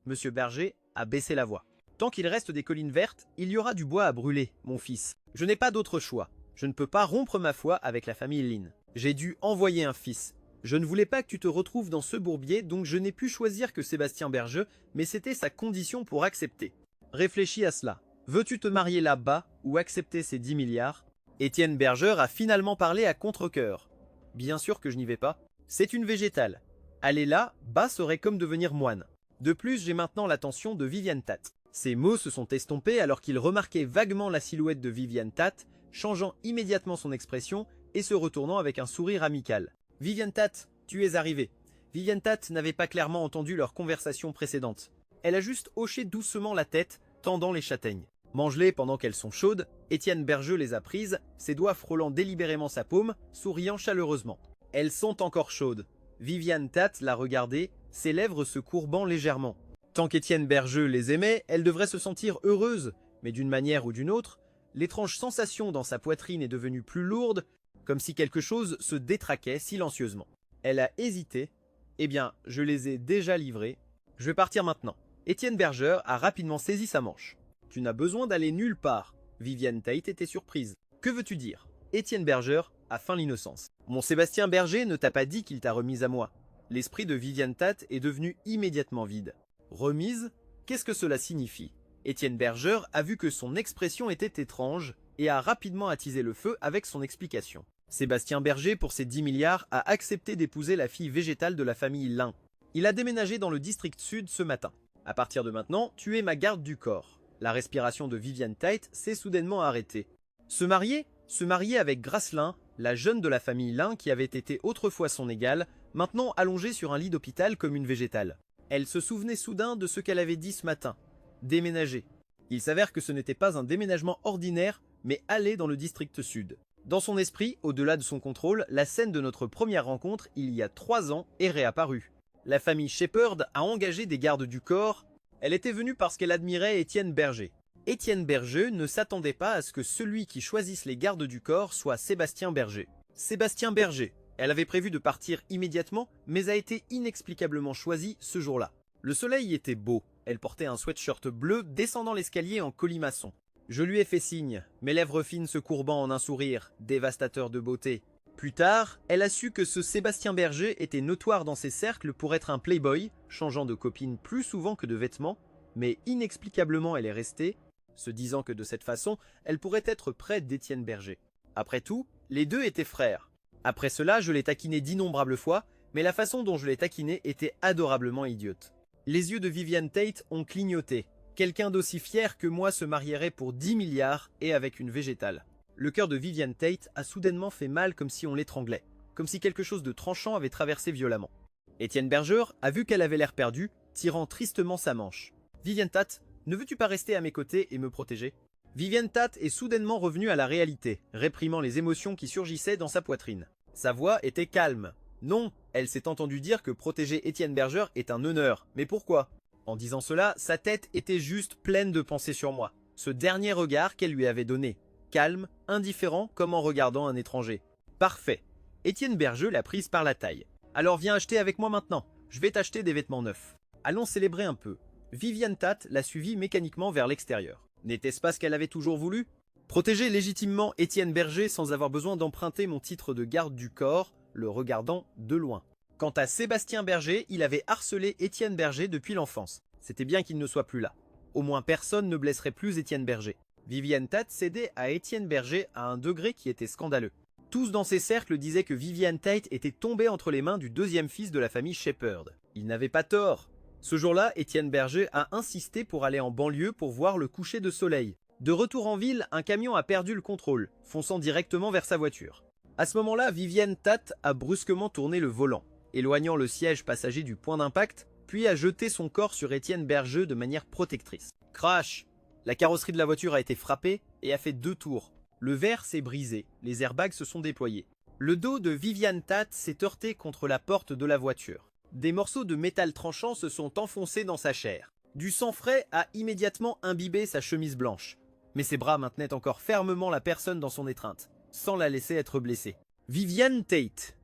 Monsieur Berger a baissé la voix. Tant qu'il reste des collines vertes, il y aura du bois à brûler, mon fils. Je n'ai pas d'autre choix. Je ne peux pas rompre ma foi avec la famille Lynn. J'ai dû envoyer un fils. Je ne voulais pas que tu te retrouves dans ce bourbier, donc je n'ai pu choisir que Sébastien Berger, mais c'était sa condition pour accepter. Réfléchis à cela. Veux-tu te marier là-bas ou accepter ces 10 milliards? Étienne Berger a finalement parlé à contre-cœur. Bien sûr que je n'y vais pas. C'est une végétale. Aller là, bas serait comme devenir moine. De plus, j'ai maintenant l'attention de Vivienne Tate. Ces mots se sont estompés alors qu'il remarquait vaguement la silhouette de Vivienne Tate, changeant immédiatement son expression et se retournant avec un sourire amical. Vivienne Tate, tu es arrivée. Vivienne Tate n'avait pas clairement entendu leur conversation précédente. Elle a juste hoché doucement la tête, tendant les châtaignes. Mange-les pendant qu'elles sont chaudes, Étienne Berger les a prises, ses doigts frôlant délibérément sa paume, souriant chaleureusement. Elles sont encore chaudes. Vivienne Tate l'a regardée, ses lèvres se courbant légèrement. Tant qu'Étienne Berger les aimait, elle devrait se sentir heureuse, mais d'une manière ou d'une autre, l'étrange sensation dans sa poitrine est devenue plus lourde, comme si quelque chose se détraquait silencieusement. Elle a hésité. Eh bien, je les ai déjà livrés. Je vais partir maintenant. Étienne Berger a rapidement saisi sa manche. Tu n'as besoin d'aller nulle part. Vivienne Tate était surprise. Que veux-tu dire? Étienne Berger a feint l'innocence. Mon Sébastien Berger ne t'a pas dit qu'il t'a remise à moi. L'esprit de Vivienne Tate est devenu immédiatement vide. Remise? Qu'est-ce que cela signifie? Étienne Berger a vu que son expression était étrange et a rapidement attisé le feu avec son explication. Sébastien Berger, pour ses 10 milliards, a accepté d'épouser la fille végétale de la famille Lin. Il a déménagé dans le district sud ce matin. À partir de maintenant, tu es ma garde du corps. La respiration de Vivienne Tate s'est soudainement arrêtée. Se marier? Se marier avec Grace Lin, la jeune de la famille Lin qui avait été autrefois son égale, maintenant allongée sur un lit d'hôpital comme une végétale. Elle se souvenait soudain de ce qu'elle avait dit ce matin. Déménager. Il s'avère que ce n'était pas un déménagement ordinaire, mais aller dans le district sud. Dans son esprit, au-delà de son contrôle, la scène de notre première rencontre, il y a 3 ans, est réapparue. La famille Shepherd a engagé des gardes du corps. Elle était venue parce qu'elle admirait Étienne Berger. Étienne Berger ne s'attendait pas à ce que celui qui choisisse les gardes du corps soit Sébastien Berger. Sébastien Berger. Elle avait prévu de partir immédiatement, mais a été inexplicablement choisie ce jour-là. Le soleil était beau. Elle portait un sweatshirt bleu descendant l'escalier en colimaçon. Je lui ai fait signe, mes lèvres fines se courbant en un sourire, dévastateur de beauté. Plus tard, elle a su que ce Sébastien Berger était notoire dans ses cercles pour être un playboy, changeant de copine plus souvent que de vêtements, mais inexplicablement elle est restée, se disant que de cette façon, elle pourrait être près d'Étienne Berger. Après tout, les deux étaient frères. Après cela, je l'ai taquiné d'innombrables fois, mais la façon dont je l'ai taquiné était adorablement idiote. Les yeux de Vivienne Tate ont clignoté. Quelqu'un d'aussi fier que moi se marierait pour 10 milliards et avec une végétale. Le cœur de Vivienne Tate a soudainement fait mal comme si on l'étranglait, comme si quelque chose de tranchant avait traversé violemment. Étienne Berger a vu qu'elle avait l'air perdue, tirant tristement sa manche. Vivienne Tate, ne veux-tu pas rester à mes côtés et me protéger? Vivienne Tate est soudainement revenue à la réalité, réprimant les émotions qui surgissaient dans sa poitrine. Sa voix était calme. Non, elle s'est entendue dire que protéger Étienne Berger est un honneur. Mais pourquoi? En disant cela, sa tête était juste pleine de pensées sur moi. Ce dernier regard qu'elle lui avait donné. Calme, indifférent, comme en regardant un étranger. Parfait. Étienne Berger l'a prise par la taille. Alors viens acheter avec moi maintenant. Je vais t'acheter des vêtements neufs. Allons célébrer un peu. Vivienne Tate l'a suivie mécaniquement vers l'extérieur. N'était-ce pas ce qu'elle avait toujours voulu? Protéger légitimement Étienne Berger sans avoir besoin d'emprunter mon titre de garde du corps, le regardant de loin. Quant à Sébastien Berger, il avait harcelé Étienne Berger depuis l'enfance. C'était bien qu'il ne soit plus là. Au moins personne ne blesserait plus Étienne Berger. Vivienne Tate cédait à Étienne Berger à un degré qui était scandaleux. Tous dans ses cercles disaient que Vivienne Tate était tombée entre les mains du deuxième fils de la famille Shepherd. Il n'avait pas tort. Ce jour-là, Étienne Berger a insisté pour aller en banlieue pour voir le coucher de soleil. De retour en ville, un camion a perdu le contrôle, fonçant directement vers sa voiture. À ce moment-là, Viviane Tate a brusquement tourné le volant, éloignant le siège passager du point d'impact, puis a jeté son corps sur Étienne Berger de manière protectrice. Crash! La carrosserie de la voiture a été frappée et a fait 2 tours. Le verre s'est brisé, les airbags se sont déployés. Le dos de Viviane Tate s'est heurté contre la porte de la voiture. Des morceaux de métal tranchant se sont enfoncés dans sa chair. Du sang frais a immédiatement imbibé sa chemise blanche. Mais ses bras maintenaient encore fermement la personne dans son étreinte, sans la laisser être blessée. Viviane Tate.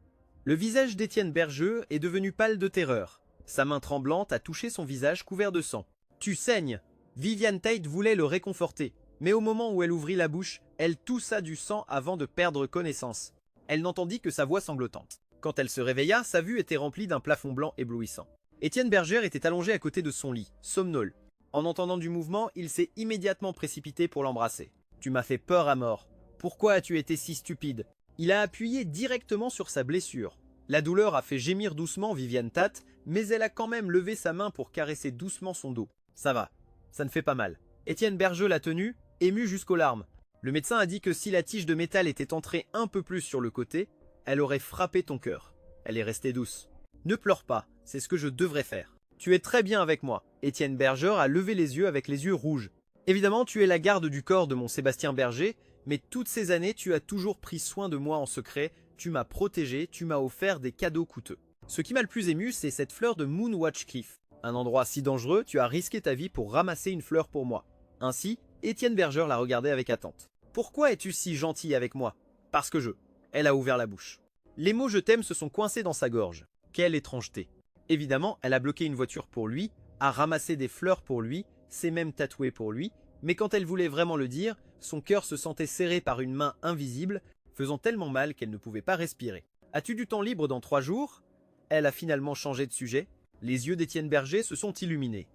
Le visage d'Étienne Berger est devenu pâle de terreur. Sa main tremblante a touché son visage couvert de sang. « Tu saignes !» Viviane Tate voulait le réconforter, mais au moment où elle ouvrit la bouche, elle toussa du sang avant de perdre connaissance. Elle n'entendit que sa voix sanglotante. Quand elle se réveilla, sa vue était remplie d'un plafond blanc éblouissant. Étienne Berger était allongé à côté de son lit, somnole. En entendant du mouvement, il s'est immédiatement précipité pour l'embrasser. « Tu m'as fait peur à mort. Pourquoi as-tu été si stupide ?» Il a appuyé directement sur sa blessure. La douleur a fait gémir doucement Viviane Tate, mais elle a quand même levé sa main pour caresser doucement son dos. « Ça va, ça ne fait pas mal. » Étienne Berger l'a tenu, ému jusqu'aux larmes. Le médecin a dit que si la tige de métal était entrée un peu plus sur le côté, elle aurait frappé ton cœur. Elle est restée douce. Ne pleure pas, c'est ce que je devrais faire. Tu es très bien avec moi. Étienne Berger a levé les yeux avec les yeux rouges. Évidemment, tu es la garde du corps de mon Sébastien Berger, mais toutes ces années, tu as toujours pris soin de moi en secret, tu m'as protégé, tu m'as offert des cadeaux coûteux. Ce qui m'a le plus ému, c'est cette fleur de Moonwatch Cliff. Un endroit si dangereux, tu as risqué ta vie pour ramasser une fleur pour moi. Ainsi, Étienne Berger la regardait avec attente. Pourquoi es-tu si gentil avec moi? Parce que je... Elle a ouvert la bouche. Les mots « je t'aime » se sont coincés dans sa gorge. Quelle étrangeté. Évidemment, elle a bloqué une voiture pour lui, a ramassé des fleurs pour lui, s'est même tatouée pour lui, mais quand elle voulait vraiment le dire, son cœur se sentait serré par une main invisible, faisant tellement mal qu'elle ne pouvait pas respirer. As-tu du temps libre dans 3 jours? Elle a finalement changé de sujet. Les yeux d'Étienne Berger se sont illuminés.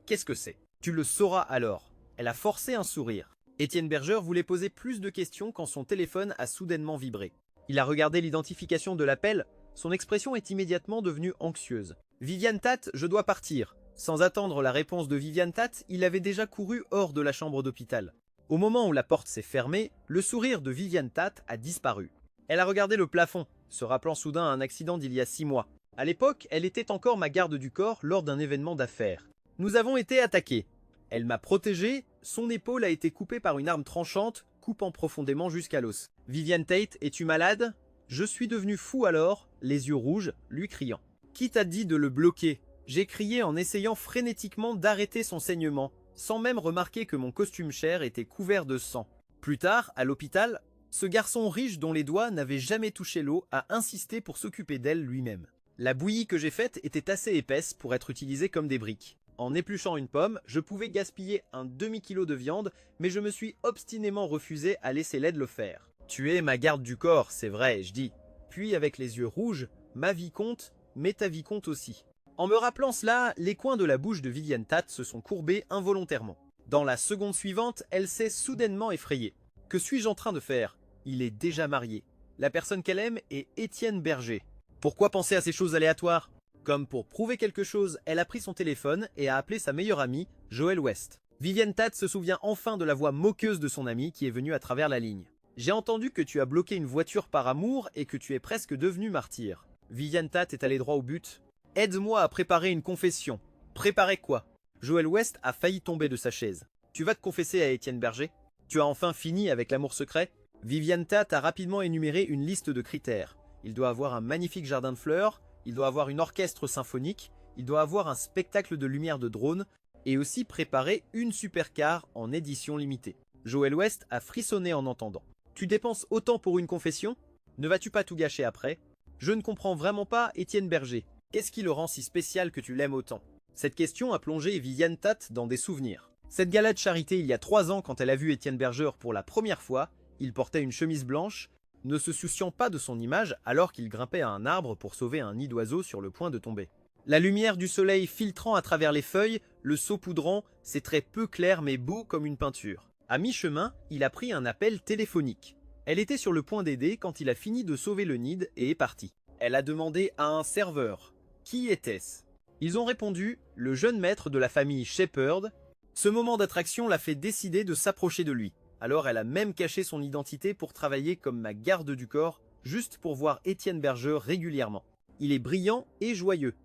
Qu'est-ce que c'est? Tu le sauras alors. Elle a forcé un sourire. Étienne Berger voulait poser plus de questions quand son téléphone a soudainement vibré. Il a regardé l'identification de l'appel. Son expression est immédiatement devenue anxieuse. « Viviane Tate, je dois partir. » Sans attendre la réponse de Viviane Tate, il avait déjà couru hors de la chambre d'hôpital. Au moment où la porte s'est fermée, le sourire de Viviane Tate a disparu. Elle a regardé le plafond, se rappelant soudain un accident d'il y a 6 mois. À l'époque, elle était encore ma garde du corps lors d'un événement d'affaires. Nous avons été attaqués. Elle m'a protégé, son épaule a été coupée par une arme tranchante, coupant profondément jusqu'à l'os. « Viviane Tate, es-tu malade ?» Je suis devenu fou alors, les yeux rouges, lui criant. « Qui t'a dit de le bloquer ?» J'ai crié en essayant frénétiquement d'arrêter son saignement, sans même remarquer que mon costume chair était couvert de sang. Plus tard, à l'hôpital, ce garçon riche dont les doigts n'avaient jamais touché l'eau a insisté pour s'occuper d'elle lui-même. La bouillie que j'ai faite était assez épaisse pour être utilisée comme des briques. En épluchant une pomme, je pouvais gaspiller un demi-kilo de viande, mais je me suis obstinément refusé à laisser l'aide le faire. « Tu es ma garde du corps, c'est vrai, je dis. » Puis avec les yeux rouges, « Ma vie compte, mais ta vie compte aussi. » En me rappelant cela, les coins de la bouche de Viviane Tate se sont courbés involontairement. Dans la seconde suivante, elle s'est soudainement effrayée. Que suis-je en train de faire? Il est déjà marié. La personne qu'elle aime est Étienne Berger. Pourquoi penser à ces choses aléatoires? Comme pour prouver quelque chose, elle a pris son téléphone et a appelé sa meilleure amie, Joël West. Viviane Tate se souvient enfin de la voix moqueuse de son amie qui est venue à travers la ligne. « J'ai entendu que tu as bloqué une voiture par amour et que tu es presque devenu martyr. » Viviane Tate est allée droit au but. « Aide-moi à préparer une confession. » Préparer quoi? Joël West a failli tomber de sa chaise. « Tu vas te confesser à Étienne Berger? Tu as enfin fini avec l'amour secret? » Viviane Tate a rapidement énuméré une liste de critères. Il doit avoir un magnifique jardin de fleurs, il doit avoir une orchestre symphonique, il doit avoir un spectacle de lumière de drone, et aussi préparer une supercar en édition limitée. Joël West a frissonné en entendant. « Tu dépenses autant pour une confession? Ne vas-tu pas tout gâcher après? Je ne comprends vraiment pas Étienne Berger. Qu'est-ce qui le rend si spécial que tu l'aimes autant ?» Cette question a plongé Viviane Tate dans des souvenirs. Cette gala de charité il y a 3 ans quand elle a vu Étienne Berger pour la première fois, il portait une chemise blanche, ne se souciant pas de son image alors qu'il grimpait à un arbre pour sauver un nid d'oiseau sur le point de tomber. La lumière du soleil filtrant à travers les feuilles, le saupoudrant, ses traits peu clairs mais beaux comme une peinture. À mi-chemin, il a pris un appel téléphonique. Elle était sur le point d'aider quand il a fini de sauver le nid et est parti. Elle a demandé à un serveur. Qui était-ce? Ils ont répondu « le jeune maître de la famille Shepherd ». Ce moment d'attraction l'a fait décider de s'approcher de lui. Alors elle a même caché son identité pour travailler comme ma garde du corps, juste pour voir Étienne Berger régulièrement. Il est brillant et joyeux.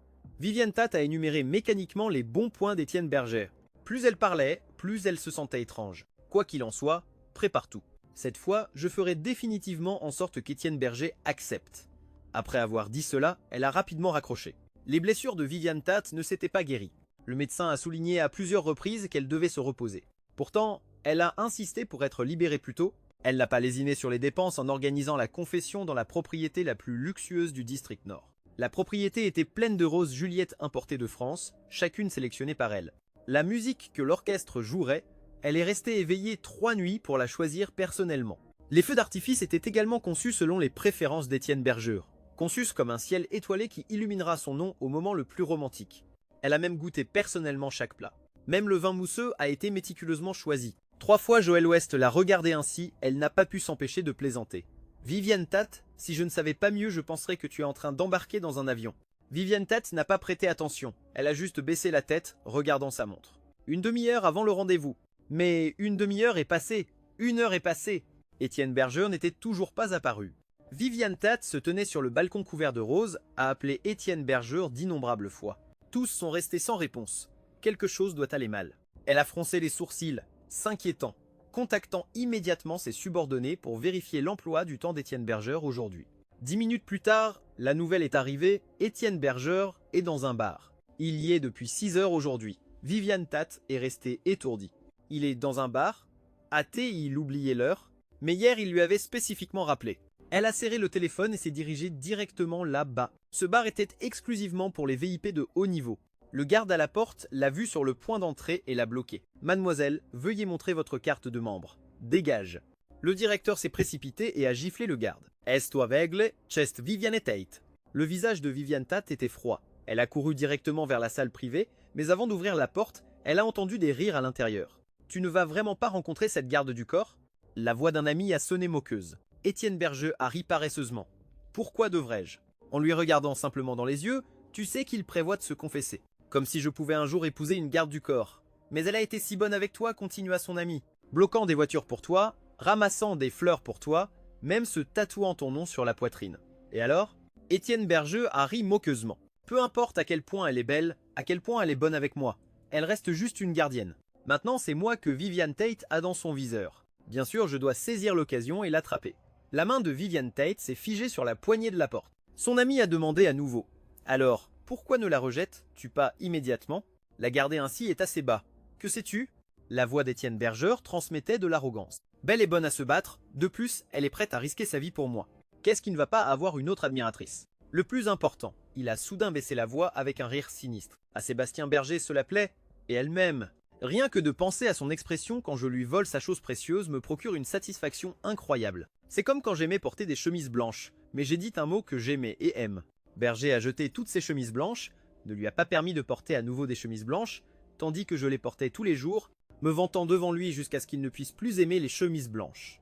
Viviane Tate a énuméré mécaniquement les bons points d'Étienne Berger. Plus elle parlait, plus elle se sentait étrange. Quoi qu'il en soit, prépare tout. Cette fois, je ferai définitivement en sorte qu'Étienne Berger accepte. Après avoir dit cela, elle a rapidement raccroché. Les blessures de Viviane Tate ne s'étaient pas guéries. Le médecin a souligné à plusieurs reprises qu'elle devait se reposer. Pourtant, elle a insisté pour être libérée plus tôt. Elle n'a pas lésiné sur les dépenses en organisant la confession dans la propriété la plus luxueuse du district nord. La propriété était pleine de roses Juliette importées de France, chacune sélectionnée par elle. La musique que l'orchestre jouerait, elle est restée éveillée 3 nuits pour la choisir personnellement. Les feux d'artifice étaient également conçus selon les préférences d'Étienne Berger, conçus comme un ciel étoilé qui illuminera son nom au moment le plus romantique. Elle a même goûté personnellement chaque plat. Même le vin mousseux a été méticuleusement choisi. 3 fois Joël West l'a regardée ainsi, elle n'a pas pu s'empêcher de plaisanter. Viviane Tate, si je ne savais pas mieux, je penserais que tu es en train d'embarquer dans un avion. Viviane Tate n'a pas prêté attention, elle a juste baissé la tête, regardant sa montre. Une demi-heure avant le rendez-vous. Mais une demi-heure est passée, 1 heure est passée. Étienne Berger n'était toujours pas apparu. Viviane Tate se tenait sur le balcon couvert de roses, a appelé Étienne Berger d'innombrables fois. Tous sont restés sans réponse. Quelque chose doit aller mal. Elle a froncé les sourcils, s'inquiétant, contactant immédiatement ses subordonnés pour vérifier l'emploi du temps d'Étienne Berger aujourd'hui. 10 minutes plus tard, la nouvelle est arrivée, Étienne Berger est dans un bar. Il y est depuis 6 heures aujourd'hui. Viviane Tate est restée étourdie. Il est dans un bar, hâté, il oubliait l'heure, mais hier il lui avait spécifiquement rappelé. Elle a serré le téléphone et s'est dirigée directement là-bas. Ce bar était exclusivement pour les VIP de haut niveau. Le garde à la porte l'a vu sur le point d'entrée et l'a bloqué. « Mademoiselle, veuillez montrer votre carte de membre. Dégage !» Le directeur s'est précipité et a giflé le garde. « Esto aveugle, chest Viviane Tate !» Le visage de Viviane Tate était froid. Elle a couru directement vers la salle privée, mais avant d'ouvrir la porte, elle a entendu des rires à l'intérieur. « Tu ne vas vraiment pas rencontrer cette garde du corps ?» La voix d'un ami a sonné moqueuse. Étienne Berger a ri paresseusement. « Pourquoi devrais-je ?» En lui regardant simplement dans les yeux, tu sais qu'il prévoit de se confesser. Comme si je pouvais un jour épouser une garde du corps. Mais elle a été si bonne avec toi, continua son ami. Bloquant des voitures pour toi, ramassant des fleurs pour toi, même se tatouant ton nom sur la poitrine. Et alors ? Étienne Berger a ri moqueusement. Peu importe à quel point elle est belle, à quel point elle est bonne avec moi. Elle reste juste une gardienne. Maintenant, c'est moi que Viviane Tate a dans son viseur. Bien sûr, je dois saisir l'occasion et l'attraper. La main de Viviane Tate s'est figée sur la poignée de la porte. Son ami a demandé à nouveau. Alors, pourquoi ne la rejettes-tu pas immédiatement? La garder ainsi est assez bas. Que sais-tu? La voix d'Étienne Berger transmettait de l'arrogance. Belle et bonne à se battre, de plus, elle est prête à risquer sa vie pour moi. Qu'est-ce qui ne va pas avoir une autre admiratrice? Le plus important, il a soudain baissé la voix avec un rire sinistre. À Sébastien Berger cela plaît, et elle-même. Rien que de penser à son expression quand je lui vole sa chose précieuse me procure une satisfaction incroyable. C'est comme quand j'aimais porter des chemises blanches, mais j'ai dit un mot que j'aimais et aime. Berger a jeté toutes ses chemises blanches, ne lui a pas permis de porter à nouveau des chemises blanches, tandis que je les portais tous les jours, me vantant devant lui jusqu'à ce qu'il ne puisse plus aimer les chemises blanches.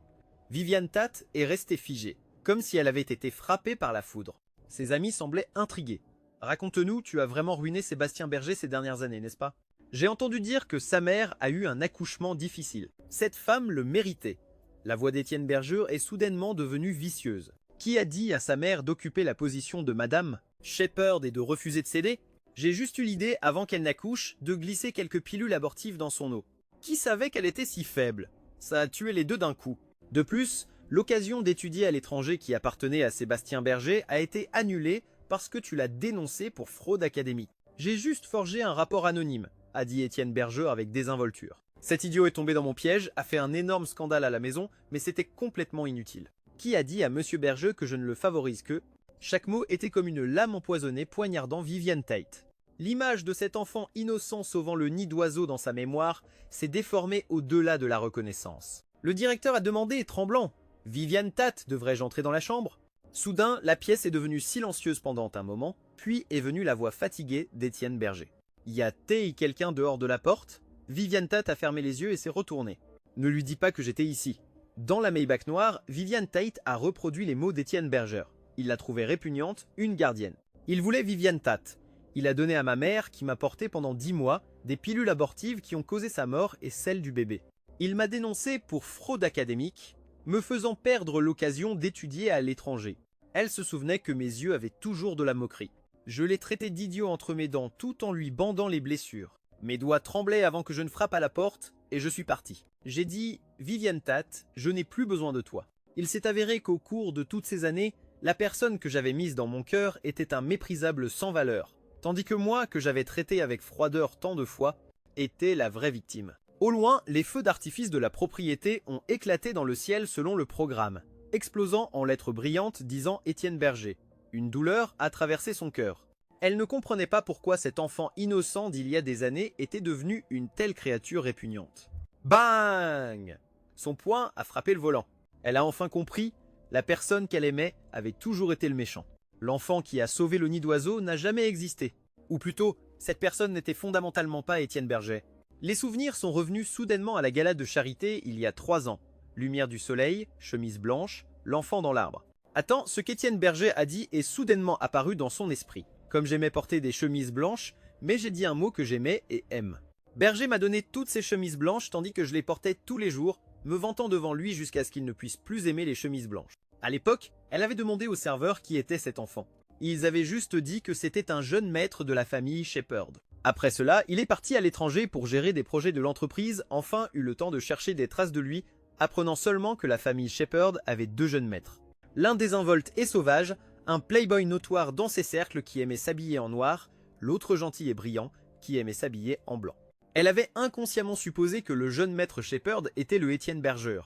Viviane Tate est restée figée, comme si elle avait été frappée par la foudre. Ses amis semblaient intrigués. « Raconte-nous, tu as vraiment ruiné Sébastien Berger ces dernières années, n'est-ce pas ?» J'ai entendu dire que sa mère a eu un accouchement difficile. Cette femme le méritait. La voix d'Étienne Berger est soudainement devenue vicieuse. Qui a dit à sa mère d'occuper la position de Madame Shepherd et de refuser de céder? J'ai juste eu l'idée, avant qu'elle n'accouche, de glisser quelques pilules abortives dans son eau. Qui savait qu'elle était si faible? Ça a tué les deux d'un coup. De plus, l'occasion d'étudier à l'étranger qui appartenait à Sébastien Berger a été annulée parce que tu l'as dénoncé pour fraude académique. J'ai juste forgé un rapport anonyme, a dit Étienne Berger avec désinvolture. Cet idiot est tombé dans mon piège, a fait un énorme scandale à la maison, mais c'était complètement inutile. Qui a dit à Monsieur Berger que je ne le favorise que... Chaque mot était comme une lame empoisonnée poignardant Viviane Tate. L'image de cet enfant innocent sauvant le nid d'oiseau dans sa mémoire s'est déformée au-delà de la reconnaissance. Le directeur a demandé, tremblant, « Viviane Tate, devrais-je entrer dans la chambre ?» Soudain, la pièce est devenue silencieuse pendant un moment, puis est venue la voix fatiguée d'Étienne Berger. « Y a-t-il quelqu'un dehors de la porte ?» Viviane Tate a fermé les yeux et s'est retournée. « Ne lui dis pas que j'étais ici. » Dans la Maybach noire, Viviane Tate a reproduit les mots d'Étienne Berger. Il l'a trouvée répugnante, une gardienne. Il voulait Viviane Tate. Il a donné à ma mère, qui m'a porté pendant 10 mois, des pilules abortives qui ont causé sa mort et celle du bébé. Il m'a dénoncé pour fraude académique, me faisant perdre l'occasion d'étudier à l'étranger. Elle se souvenait que mes yeux avaient toujours de la moquerie. Je l'ai traité d'idiot entre mes dents tout en lui bandant les blessures. Mes doigts tremblaient avant que je ne frappe à la porte et je suis parti. J'ai dit « Viviane Tate, je n'ai plus besoin de toi ». Il s'est avéré qu'au cours de toutes ces années, la personne que j'avais mise dans mon cœur était un méprisable sans valeur, tandis que moi, que j'avais traité avec froideur tant de fois, était la vraie victime. Au loin, les feux d'artifice de la propriété ont éclaté dans le ciel selon le programme, explosant en lettres brillantes disant Étienne Berger. Une douleur a traversé son cœur. Elle ne comprenait pas pourquoi cet enfant innocent d'il y a des années était devenu une telle créature répugnante. Bang! Son poing a frappé le volant. Elle a enfin compris, la personne qu'elle aimait avait toujours été le méchant. L'enfant qui a sauvé le nid d'oiseau n'a jamais existé. Ou plutôt, cette personne n'était fondamentalement pas Étienne Berger. Les souvenirs sont revenus soudainement à la gala de charité il y a 3 ans. Lumière du soleil, chemise blanche, l'enfant dans l'arbre. Attends, ce qu'Étienne Berger a dit est soudainement apparu dans son esprit. Comme j'aimais porter des chemises blanches, mais j'ai dit un mot que j'aimais et aime. Berger m'a donné toutes ces chemises blanches tandis que je les portais tous les jours, me vantant devant lui jusqu'à ce qu'il ne puisse plus aimer les chemises blanches. À l'époque, elle avait demandé au serveur qui était cet enfant. Ils avaient juste dit que c'était un jeune maître de la famille Shepherd. Après cela, il est parti à l'étranger pour gérer des projets de l'entreprise, enfin eut le temps de chercher des traces de lui, apprenant seulement que la famille Shepherd avait 2 jeunes maîtres. L'un désinvolte et sauvage, un playboy notoire dans ses cercles qui aimait s'habiller en noir, l'autre gentil et brillant qui aimait s'habiller en blanc. Elle avait inconsciemment supposé que le jeune maître Shepherd était le Étienne Berger.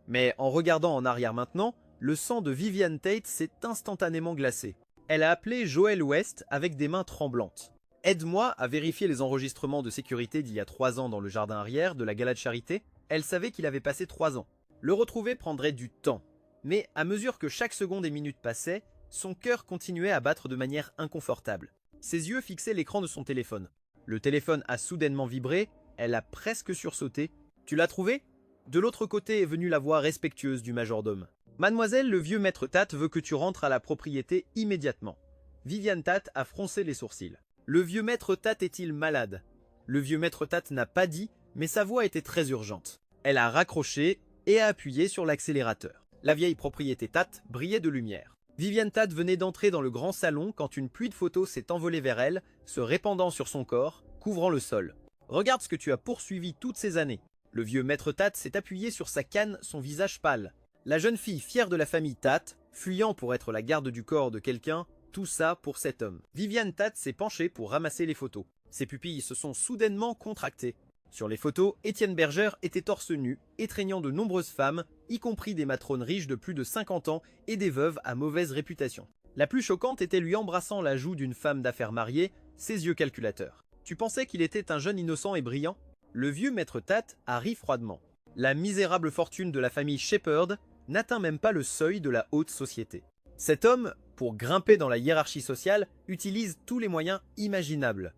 Mais en regardant en arrière maintenant, le sang de Viviane Tate s'est instantanément glacé. Elle a appelé Joël West avec des mains tremblantes. Aide-moi à vérifier les enregistrements de sécurité d'il y a 3 ans dans le jardin arrière de la gala de charité. Elle savait qu'il avait passé 3 ans. Le retrouver prendrait du temps. Mais à mesure que chaque seconde et minute passait, son cœur continuait à battre de manière inconfortable. Ses yeux fixaient l'écran de son téléphone. Le téléphone a soudainement vibré, elle a presque sursauté. « Tu l'as trouvé ?» De l'autre côté est venue la voix respectueuse du majordome. « Mademoiselle, le vieux maître Tate veut que tu rentres à la propriété immédiatement. » Viviane Tate a froncé les sourcils. Le vieux maître Tate est-il malade? Le vieux maître Tate n'a pas dit, mais sa voix était très urgente. Elle a raccroché et a appuyé sur l'accélérateur. La vieille propriété Tate brillait de lumière. Viviane Tate venait d'entrer dans le grand salon quand une pluie de photos s'est envolée vers elle, se répandant sur son corps, couvrant le sol. « Regarde ce que tu as poursuivi toutes ces années. » Le vieux maître Tate s'est appuyé sur sa canne, son visage pâle. La jeune fille fière de la famille Tate, fuyant pour être la garde du corps de quelqu'un, tout ça pour cet homme. Viviane Tate s'est penchée pour ramasser les photos. Ses pupilles se sont soudainement contractées. Sur les photos, Étienne Berger était torse nu, étreignant de nombreuses femmes, y compris des matrones riches de plus de 50 ans et des veuves à mauvaise réputation. La plus choquante était lui embrassant la joue d'une femme d'affaires mariée, ses yeux calculateurs. Tu pensais qu'il était un jeune innocent et brillant? Le vieux maître Tate a ri froidement. La misérable fortune de la famille Shepherd n'atteint même pas le seuil de la haute société. Cet homme, pour grimper dans la hiérarchie sociale, utilise tous les moyens imaginables.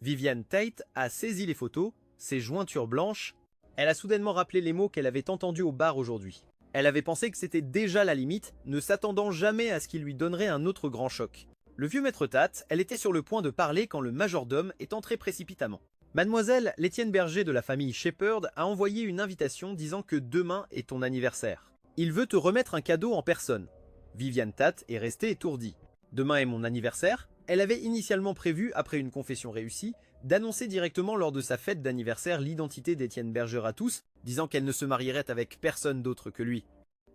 Viviane Tate a saisi les photos, ses jointures blanches. Elle a soudainement rappelé les mots qu'elle avait entendus au bar aujourd'hui. Elle avait pensé que c'était déjà la limite, ne s'attendant jamais à ce qu'il lui donnerait un autre grand choc. Le vieux maître Tate, elle était sur le point de parler quand le majordome est entré précipitamment. Mademoiselle, l'Étienne Berger de la famille Shepherd a envoyé une invitation disant que demain est ton anniversaire. Il veut te remettre un cadeau en personne. Viviane Tate est restée étourdie. Demain est mon anniversaire. Elle avait initialement prévu, après une confession réussie, d'annoncer directement lors de sa fête d'anniversaire l'identité d'Étienne Berger à tous, disant qu'elle ne se marierait avec personne d'autre que lui.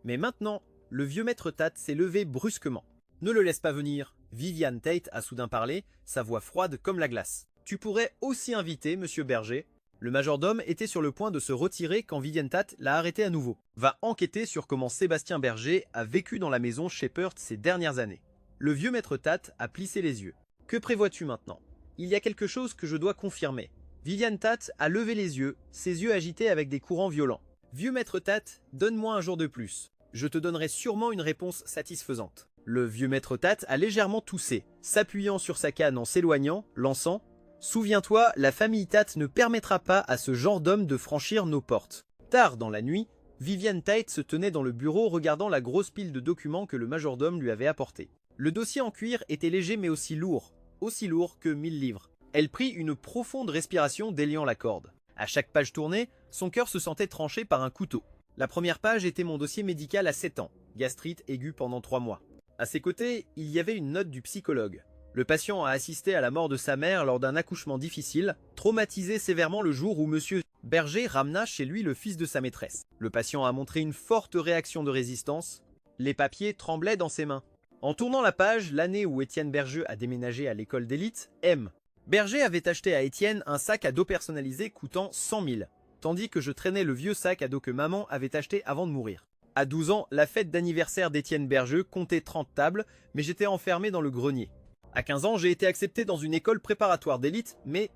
Mais maintenant, le vieux maître Tate s'est levé brusquement. « Ne le laisse pas venir !» Viviane Tate a soudain parlé, sa voix froide comme la glace. « Tu pourrais aussi inviter monsieur Berger. » Le majordome était sur le point de se retirer quand Viviane Tate l'a arrêté à nouveau. Va enquêter sur comment Sébastien Berger a vécu dans la maison Shepherd ces dernières années. Le vieux maître Tate a plissé les yeux. Que prévois-tu maintenant? Il y a quelque chose que je dois confirmer. Viviane Tate a levé les yeux, ses yeux agités avec des courants violents. Vieux maître Tate, donne-moi un jour de plus. Je te donnerai sûrement une réponse satisfaisante. Le vieux maître Tate a légèrement toussé, s'appuyant sur sa canne en s'éloignant, lançant « Souviens-toi, la famille Tate ne permettra pas à ce genre d'homme de franchir nos portes. » Tard dans la nuit, Viviane Tate se tenait dans le bureau regardant la grosse pile de documents que le majordome lui avait apportés. Le dossier en cuir était léger mais aussi lourd. aussi lourd que 1000 livres. Elle prit une profonde respiration déliant la corde. À chaque page tournée, son cœur se sentait tranché par un couteau. La première page était mon dossier médical à 7 ans, gastrite aiguë pendant 3 mois. À ses côtés, il y avait une note du psychologue. Le patient a assisté à la mort de sa mère lors d'un accouchement difficile, traumatisé sévèrement le jour où Monsieur Berger ramena chez lui le fils de sa maîtresse. Le patient a montré une forte réaction de résistance. Les papiers tremblaient dans ses mains. En tournant la page, l'année où Étienne Berger a déménagé à l'école d'élite, M. Berger avait acheté à Étienne un sac à dos personnalisé coûtant 100 000, tandis que je traînais le vieux sac à dos que maman avait acheté avant de mourir. À 12 ans, la fête d'anniversaire d'Étienne Berger comptait 30 tables, mais j'étais enfermé dans le grenier. À 15 ans, j'ai été accepté dans une école préparatoire d'élite, mais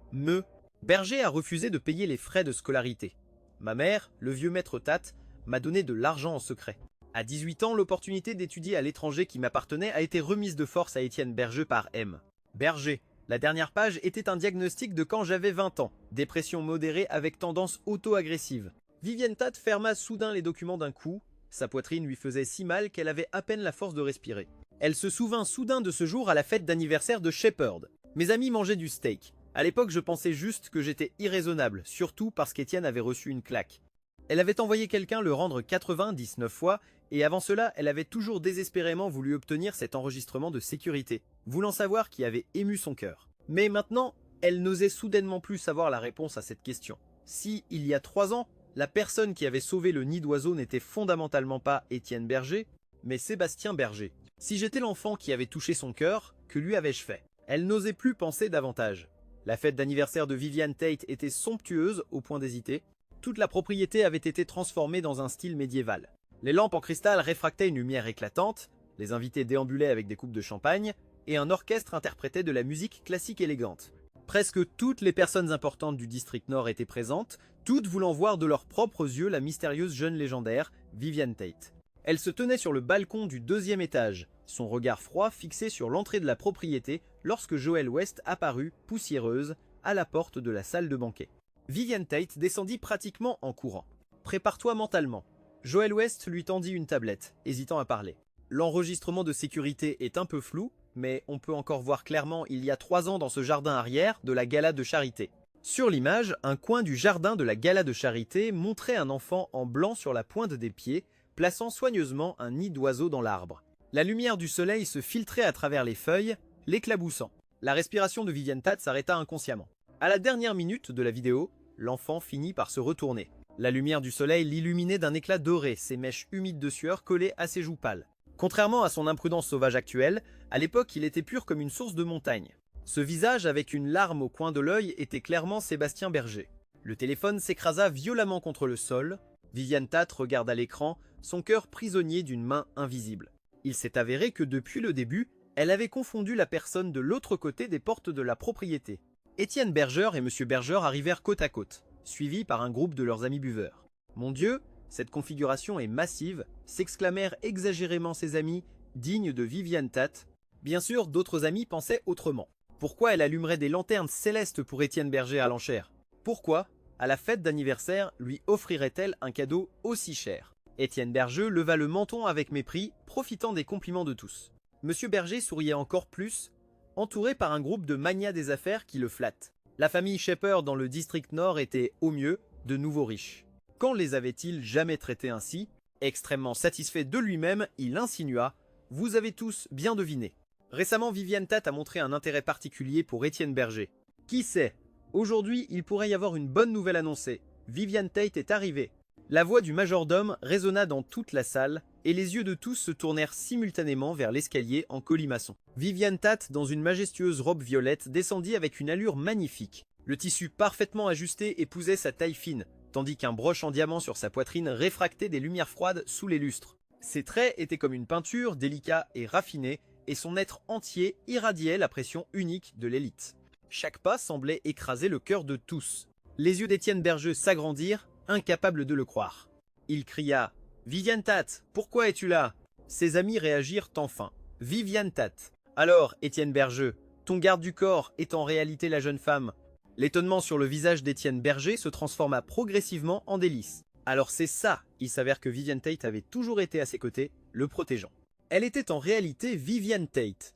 Berger a refusé de payer les frais de scolarité. Ma mère, le vieux maître Tate, m'a donné de l'argent en secret. À 18 ans, l'opportunité d'étudier à l'étranger qui m'appartenait a été remise de force à Étienne Berger par M. Berger. La dernière page était un diagnostic de quand j'avais 20 ans. Dépression modérée avec tendance auto-agressive. Vivienne Tate ferma soudain les documents d'un coup. Sa poitrine lui faisait si mal qu'elle avait à peine la force de respirer. Elle se souvint soudain de ce jour à la fête d'anniversaire de Shepherd. Mes amis mangeaient du steak. À l'époque, je pensais juste que j'étais irraisonnable, surtout parce qu'Étienne avait reçu une claque. Elle avait envoyé quelqu'un le rendre 99 fois, et avant cela, elle avait toujours désespérément voulu obtenir cet enregistrement de sécurité, voulant savoir qui avait ému son cœur. Mais maintenant, elle n'osait soudainement plus savoir la réponse à cette question. Si, il y a 3 ans, la personne qui avait sauvé le nid d'oiseau n'était fondamentalement pas Étienne Berger, mais Sébastien Berger. Si j'étais l'enfant qui avait touché son cœur, que lui avais-je fait? Elle n'osait plus penser davantage. La fête d'anniversaire de Viviane Tate était somptueuse au point d'hésiter. Toute la propriété avait été transformée dans un style médiéval. Les lampes en cristal réfractaient une lumière éclatante, les invités déambulaient avec des coupes de champagne, et un orchestre interprétait de la musique classique élégante. Presque toutes les personnes importantes du district Nord étaient présentes, toutes voulant voir de leurs propres yeux la mystérieuse jeune légendaire, Viviane Tate. Elle se tenait sur le balcon du 2e étage, son regard froid fixé sur l'entrée de la propriété lorsque Joël West apparut, poussiéreuse, à la porte de la salle de banquet. Viviane Tate descendit pratiquement en courant. « Prépare-toi mentalement. » Joël West lui tendit une tablette, hésitant à parler. L'enregistrement de sécurité est un peu flou, mais on peut encore voir clairement il y a 3 ans dans ce jardin arrière de la gala de charité. Sur l'image, un coin du jardin de la gala de charité montrait un enfant en blanc sur la pointe des pieds, plaçant soigneusement un nid d'oiseau dans l'arbre. La lumière du soleil se filtrait à travers les feuilles, l'éclaboussant. La respiration de Viviane Tate s'arrêta inconsciemment. À la dernière minute de la vidéo, l'enfant finit par se retourner. La lumière du soleil l'illuminait d'un éclat doré, ses mèches humides de sueur collées à ses joues pâles. Contrairement à son imprudence sauvage actuelle, à l'époque il était pur comme une source de montagne. Ce visage avec une larme au coin de l'œil était clairement Sébastien Berger. Le téléphone s'écrasa violemment contre le sol. Viviane Tate regarda l'écran, son cœur prisonnier d'une main invisible. Il s'est avéré que depuis le début, elle avait confondu la personne de l'autre côté des portes de la propriété. Étienne Berger et M. Berger arrivèrent côte à côte, suivis par un groupe de leurs amis buveurs. « Mon Dieu, cette configuration est massive !» s'exclamèrent exagérément ses amis, dignes de Viviane Tate. Bien sûr, d'autres amis pensaient autrement. Pourquoi elle allumerait des lanternes célestes pour Étienne Berger à l'enchère? Pourquoi, à la fête d'anniversaire, lui offrirait-elle un cadeau aussi cher? Étienne Berger leva le menton avec mépris, profitant des compliments de tous. Monsieur Berger souriait encore plus, entouré par un groupe de magnats des affaires qui le flattent. La famille Shepherd dans le district Nord était, au mieux, de nouveaux riches. Quand les avait-il jamais traités ainsi? Extrêmement satisfait de lui-même, il insinua « Vous avez tous bien deviné ». Récemment, Viviane Tate a montré un intérêt particulier pour Étienne Berger. Qui sait? Aujourd'hui, il pourrait y avoir une bonne nouvelle annoncée. Viviane Tate est arrivée. La voix du majordome résonna dans toute la salle, et les yeux de tous se tournèrent simultanément vers l'escalier en colimaçon. Viviane Tate, dans une majestueuse robe violette, descendit avec une allure magnifique. Le tissu parfaitement ajusté épousait sa taille fine, tandis qu'un broche en diamant sur sa poitrine réfractait des lumières froides sous les lustres. Ses traits étaient comme une peinture, délicats et raffinés, et son être entier irradiait la pression unique de l'élite. Chaque pas semblait écraser le cœur de tous. Les yeux d'Étienne Berger s'agrandirent, incapable de le croire. Il cria « Viviane Tate, pourquoi es-tu là ?» Ses amis réagirent enfin. « Viviane Tate. Alors, Étienne Berger, ton garde du corps est en réalité la jeune femme. » L'étonnement sur le visage d'Étienne Berger se transforma progressivement en délice. Alors c'est ça, il s'avère que Viviane Tate avait toujours été à ses côtés, le protégeant. Elle était en réalité Viviane Tate.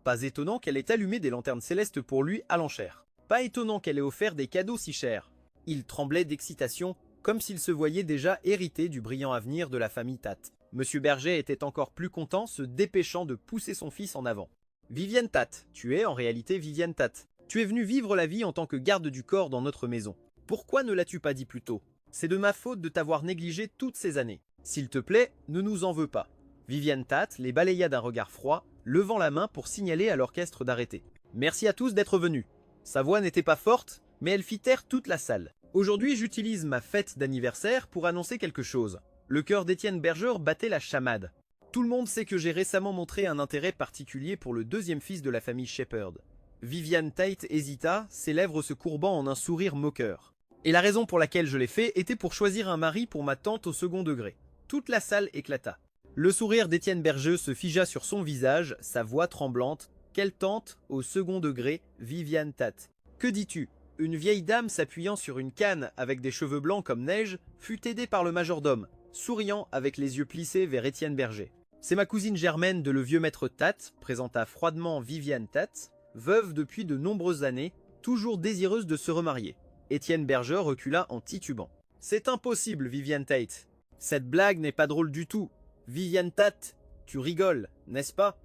pas étonnant qu'elle ait allumé des lanternes célestes pour lui à l'enchère. Pas étonnant qu'elle ait offert des cadeaux si chers. Il tremblait d'excitation, comme s'il se voyait déjà hérité du brillant avenir de la famille Tate. Monsieur Berger était encore plus content, se dépêchant de pousser son fils en avant. « Vivienne Tate, tu es en réalité Vivienne Tate. Tu es venu vivre la vie en tant que garde du corps dans notre maison. Pourquoi ne l'as-tu pas dit plus tôt? C'est de ma faute de t'avoir négligé toutes ces années. S'il te plaît, ne nous en veux pas. » Vivienne Tate les balaya d'un regard froid, levant la main pour signaler à l'orchestre d'arrêter. « Merci à tous d'être venus. » Sa voix n'était pas forte, mais elle fit taire toute la salle. Aujourd'hui, j'utilise ma fête d'anniversaire pour annoncer quelque chose. Le cœur d'Étienne Berger battait la chamade. Tout le monde sait que j'ai récemment montré un intérêt particulier pour le deuxième fils de la famille Shepherd. Viviane Tate hésita, ses lèvres se courbant en un sourire moqueur. Et la raison pour laquelle je l'ai fait était pour choisir un mari pour ma tante au second degré. Toute la salle éclata. Le sourire d'Étienne Berger se figea sur son visage, sa voix tremblante. Quelle tante au second degré, Viviane Tate? Que dis-tu? Une vieille dame s'appuyant sur une canne avec des cheveux blancs comme neige fut aidée par le majordome, souriant avec les yeux plissés vers Étienne Berger. C'est ma cousine Germaine de le vieux maître Tate, présenta froidement Viviane Tate, veuve depuis de nombreuses années, toujours désireuse de se remarier. Étienne Berger recula en titubant. C'est impossible, Viviane Tate. Cette blague n'est pas drôle du tout. Viviane Tate, tu rigoles, n'est-ce pas?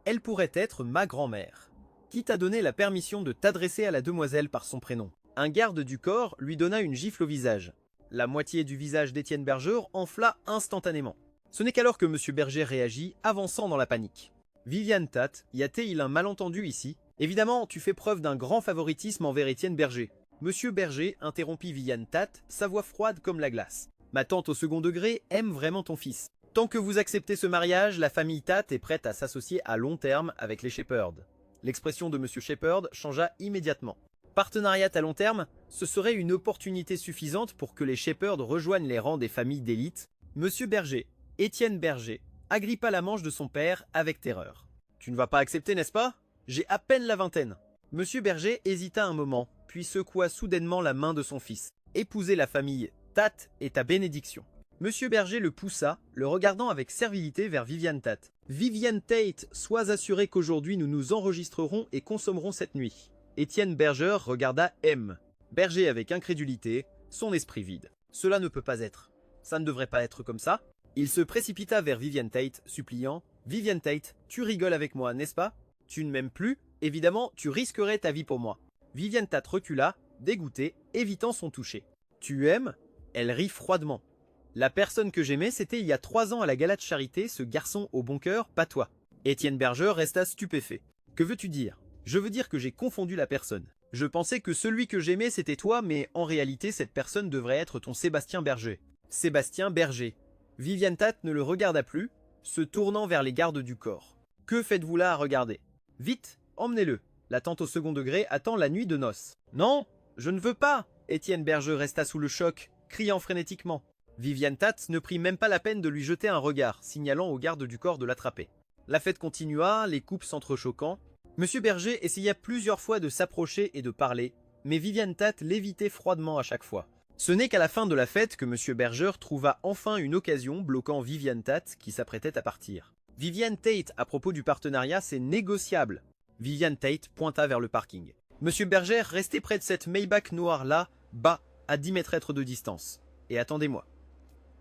Elle pourrait être ma grand-mère. Qui t'a donné la permission de t'adresser à la demoiselle par son prénom? Un garde du corps lui donna une gifle au visage. La moitié du visage d'Étienne Berger enfla instantanément. Ce n'est qu'alors que M. Berger réagit, avançant dans la panique. Viviane Tate, y a-t-il un malentendu ici? Évidemment, tu fais preuve d'un grand favoritisme envers Étienne Berger. Monsieur Berger interrompit Viviane Tate, sa voix froide comme la glace. Ma tante au second degré aime vraiment ton fils. Tant que vous acceptez ce mariage, la famille Tate est prête à s'associer à long terme avec les Shepherd. L'expression de M. Shepherd changea immédiatement. Partenariat à long terme, ce serait une opportunité suffisante pour que les Shepherd rejoignent les rangs des familles d'élite. Monsieur Berger, Étienne Berger, agrippa la manche de son père avec terreur. Tu ne vas pas accepter, n'est-ce pas? J'ai à peine la vingtaine. Monsieur Berger hésita un moment, puis secoua soudainement la main de son fils. Épouser la famille Tate est ta bénédiction. Monsieur Berger le poussa, le regardant avec servilité vers Viviane Tate. Viviane Tate, sois assuré qu'aujourd'hui nous nous enregistrerons et consommerons cette nuit. Étienne Berger regarda M. Berger avec incrédulité, son esprit vide. Cela ne peut pas être. Ça ne devrait pas être comme ça. Il se précipita vers Viviane Tate, suppliant « Viviane Tate, tu rigoles avec moi, n'est-ce pas? Tu ne m'aimes plus? Évidemment, tu risquerais ta vie pour moi. » Viviane Tate recula, dégoûtée, évitant son toucher. « Tu aimes ?» Elle rit froidement. « La personne que j'aimais, c'était il y a 3 ans à la gala de charité, ce garçon au bon cœur, pas toi. » Étienne Berger resta stupéfait. « Que veux-tu dire? Je veux dire que j'ai confondu la personne. Je pensais que celui que j'aimais, c'était toi, mais en réalité, cette personne devrait être ton Sébastien Berger. » Sébastien Berger. Viviane Tate ne le regarda plus, se tournant vers les gardes du corps. « Que faites-vous là à regarder? Vite, emmenez-le. La tante au second degré attend la nuit de noces. »« Non, je ne veux pas !» Étienne Berger resta sous le choc, criant frénétiquement. Viviane Tate ne prit même pas la peine de lui jeter un regard, signalant aux gardes du corps de l'attraper. La fête continua, les couples s'entrechoquant. Monsieur Berger essaya plusieurs fois de s'approcher et de parler, mais Viviane Tate l'évitait froidement à chaque fois. Ce n'est qu'à la fin de la fête que Monsieur Berger trouva enfin une occasion bloquant Viviane Tate qui s'apprêtait à partir. Viviane Tate, à propos du partenariat, c'est négociable. Viviane Tate pointa vers le parking. Monsieur Berger, restez près de cette Maybach noire-là, bas, à 10 mètres de distance. Et attendez-moi.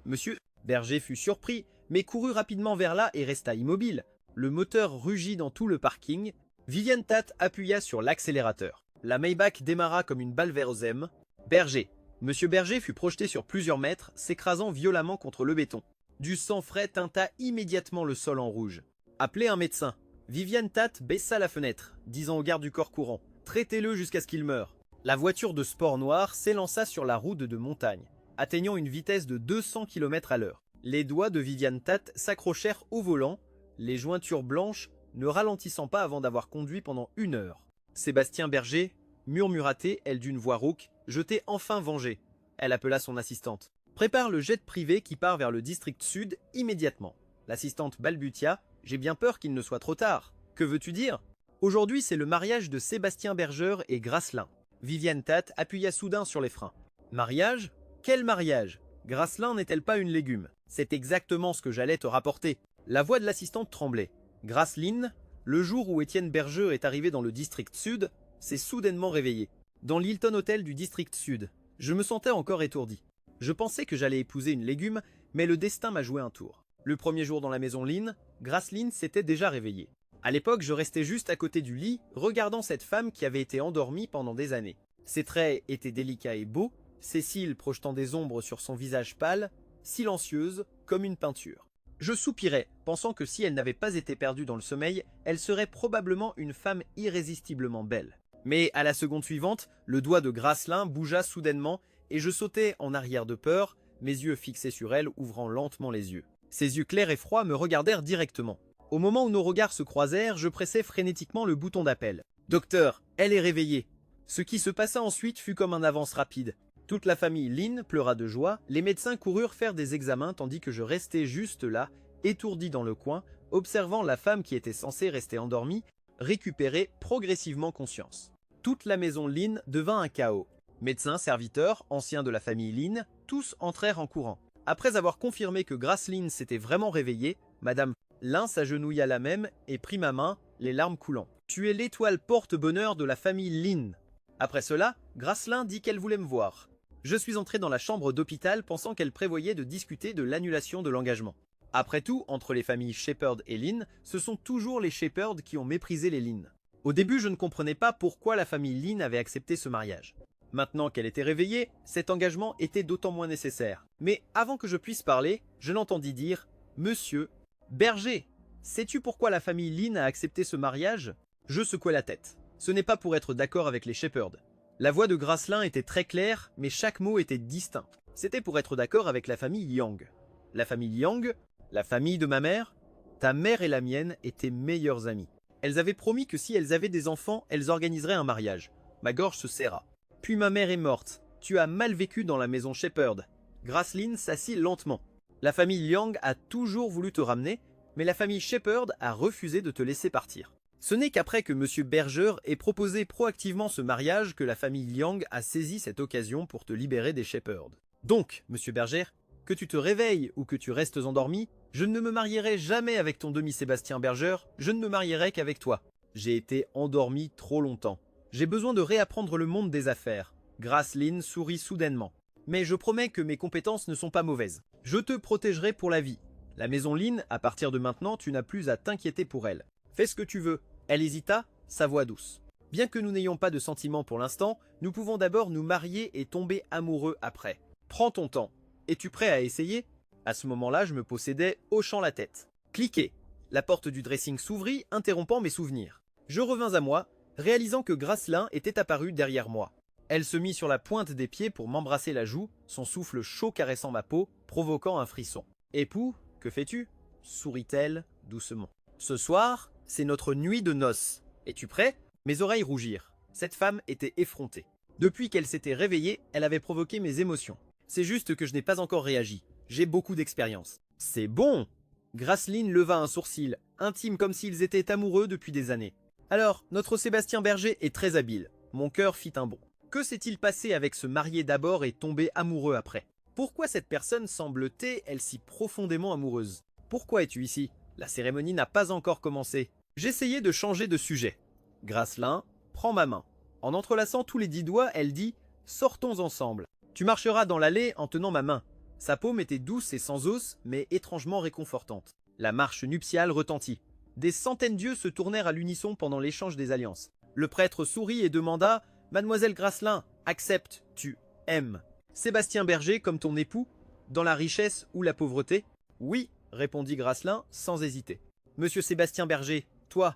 Monsieur Berger fut surpris, mais courut rapidement vers là et resta immobile. Le moteur rugit dans tout le parking. Viviane Tate appuya sur l'accélérateur. La Maybach démarra comme une balle vérosème. Berger. Monsieur Berger fut projeté sur plusieurs mètres, s'écrasant violemment contre le béton. Du sang frais teinta immédiatement le sol en rouge. Appelez un médecin. Viviane Tate baissa la fenêtre, disant au garde du corps courant « Traitez-le jusqu'à ce qu'il meure ». La voiture de sport noir s'élança sur la route de montagne, atteignant une vitesse de 200 km à l'heure. Les doigts de Viviane Tate s'accrochèrent au volant, les jointures blanches ne ralentissant pas avant d'avoir conduit pendant 1 heure. Sébastien Berger, murmura-t-elle, elle d'une voix rauque, je t'ai enfin vengé. Elle appela son assistante. Prépare le jet privé qui part vers le district sud immédiatement. L'assistante balbutia, j'ai bien peur qu'il ne soit trop tard. Que veux-tu dire? Aujourd'hui, c'est le mariage de Sébastien Berger et Grasselin. Viviane Tate appuya soudain sur les freins. Mariage? Quel mariage? Grasselin n'est-elle pas une légume? C'est exactement ce que j'allais te rapporter. La voix de l'assistante tremblait. Grasseline? Le jour où Étienne Bergeux est arrivé dans le district sud, s'est soudainement réveillé. Dans l'Hilton Hotel du district sud, je me sentais encore étourdi. Je pensais que j'allais épouser une légume, mais le destin m'a joué un tour. Le premier jour dans la maison Lynn, Grace Lynn s'était déjà réveillée. À l'époque, je restais juste à côté du lit, regardant cette femme qui avait été endormie pendant des années. Ses traits étaient délicats et beaux, ses cils projetant des ombres sur son visage pâle, silencieuse comme une peinture. Je soupirais, pensant que si elle n'avait pas été perdue dans le sommeil, elle serait probablement une femme irrésistiblement belle. Mais à la seconde suivante, le doigt de Gracelin bougea soudainement et je sautai en arrière de peur, mes yeux fixés sur elle, ouvrant lentement les yeux. Ses yeux clairs et froids me regardèrent directement. Au moment où nos regards se croisèrent, je pressai frénétiquement le bouton d'appel. « Docteur, elle est réveillée !» Ce qui se passa ensuite fut comme un avance rapide. Toute la famille Lynn pleura de joie, les médecins coururent faire des examens tandis que je restais juste là, étourdi dans le coin, observant la femme qui était censée rester endormie, récupérer progressivement conscience. Toute la maison Lynn devint un chaos. Médecins, serviteurs, anciens de la famille Lynn, tous entrèrent en courant. Après avoir confirmé que Grace Lynn s'était vraiment réveillée, Madame Lynn s'agenouilla là même et prit ma main, les larmes coulant. « Tu es l'étoile porte-bonheur de la famille Lynn. » Après cela, Grace Lynn dit qu'elle voulait me voir. Je suis entré dans la chambre d'hôpital pensant qu'elle prévoyait de discuter de l'annulation de l'engagement. Après tout, entre les familles Shepherd et Lynn, ce sont toujours les Shepherd qui ont méprisé les Lynn. Au début, je ne comprenais pas pourquoi la famille Lynn avait accepté ce mariage. Maintenant qu'elle était réveillée, cet engagement était d'autant moins nécessaire. Mais avant que je puisse parler, je l'entendis dire « Monsieur Berger, sais-tu pourquoi la famille Lynn a accepté ce mariage ?» Je secouai la tête. Ce n'est pas pour être d'accord avec les Shepherd. La voix de Gracelin était très claire, mais chaque mot était distinct. C'était pour être d'accord avec la famille Yang. La famille Yang, la famille de ma mère, ta mère et la mienne étaient meilleures amies. Elles avaient promis que si elles avaient des enfants, elles organiseraient un mariage. Ma gorge se serra. Puis ma mère est morte. Tu as mal vécu dans la maison Shepherd. Gracelyn s'assit lentement. La famille Yang a toujours voulu te ramener, mais la famille Shepherd a refusé de te laisser partir. Ce n'est qu'après que M. Berger ait proposé proactivement ce mariage que la famille Yang a saisi cette occasion pour te libérer des Shepherd. Donc, M. Berger, que tu te réveilles ou que tu restes endormi, je ne me marierai jamais avec ton demi-Sébastien Berger, je ne me marierai qu'avec toi. J'ai été endormi trop longtemps. J'ai besoin de réapprendre le monde des affaires. Grace Lynn sourit soudainement. Mais je promets que mes compétences ne sont pas mauvaises. Je te protégerai pour la vie. La maison Lynn, à partir de maintenant, tu n'as plus à t'inquiéter pour elle. Fais ce que tu veux. Elle hésita, sa voix douce. Bien que nous n'ayons pas de sentiments pour l'instant, nous pouvons d'abord nous marier et tomber amoureux après. Prends ton temps. Es-tu prêt à essayer ? À ce moment-là, je me possédais, hochant la tête. Cliquez. La porte du dressing s'ouvrit, interrompant mes souvenirs. Je revins à moi, réalisant que Gracelin était apparue derrière moi. Elle se mit sur la pointe des pieds pour m'embrasser la joue, son souffle chaud caressant ma peau, provoquant un frisson. « Époux, que fais-tu » sourit-elle doucement. « Ce soir, c'est notre nuit de noces. Es-tu prêt » Mes oreilles rougirent. Cette femme était effrontée. Depuis qu'elle s'était réveillée, elle avait provoqué mes émotions. C'est juste que je n'ai pas encore réagi. J'ai beaucoup d'expérience. « C'est bon !» Gracelyn leva un sourcil, intime comme s'ils étaient amoureux depuis des années. « Alors, notre Sébastien Berger est très habile. » Mon cœur fit un bond. Que s'est-il passé avec se marier d'abord et tomber amoureux après? Pourquoi cette personne semble-t-elle, elle, si profondément amoureuse? Pourquoi es-tu ici? La cérémonie n'a pas encore commencé. J'essayais de changer de sujet. Gracelyn prend ma main. En entrelaçant tous les 10 doigts, elle dit « Sortons ensemble. Tu marcheras dans l'allée en tenant ma main. » Sa paume était douce et sans os, mais étrangement réconfortante. La marche nuptiale retentit. Des centaines d'yeux se tournèrent à l'unisson pendant l'échange des alliances. Le prêtre sourit et demanda « Mademoiselle Gracelyn, accepte, tu aimes Sébastien Berger comme ton époux, dans la richesse ou la pauvreté ?»« Oui, répondit Gracelyn sans hésiter. Monsieur Sébastien Berger, toi ?»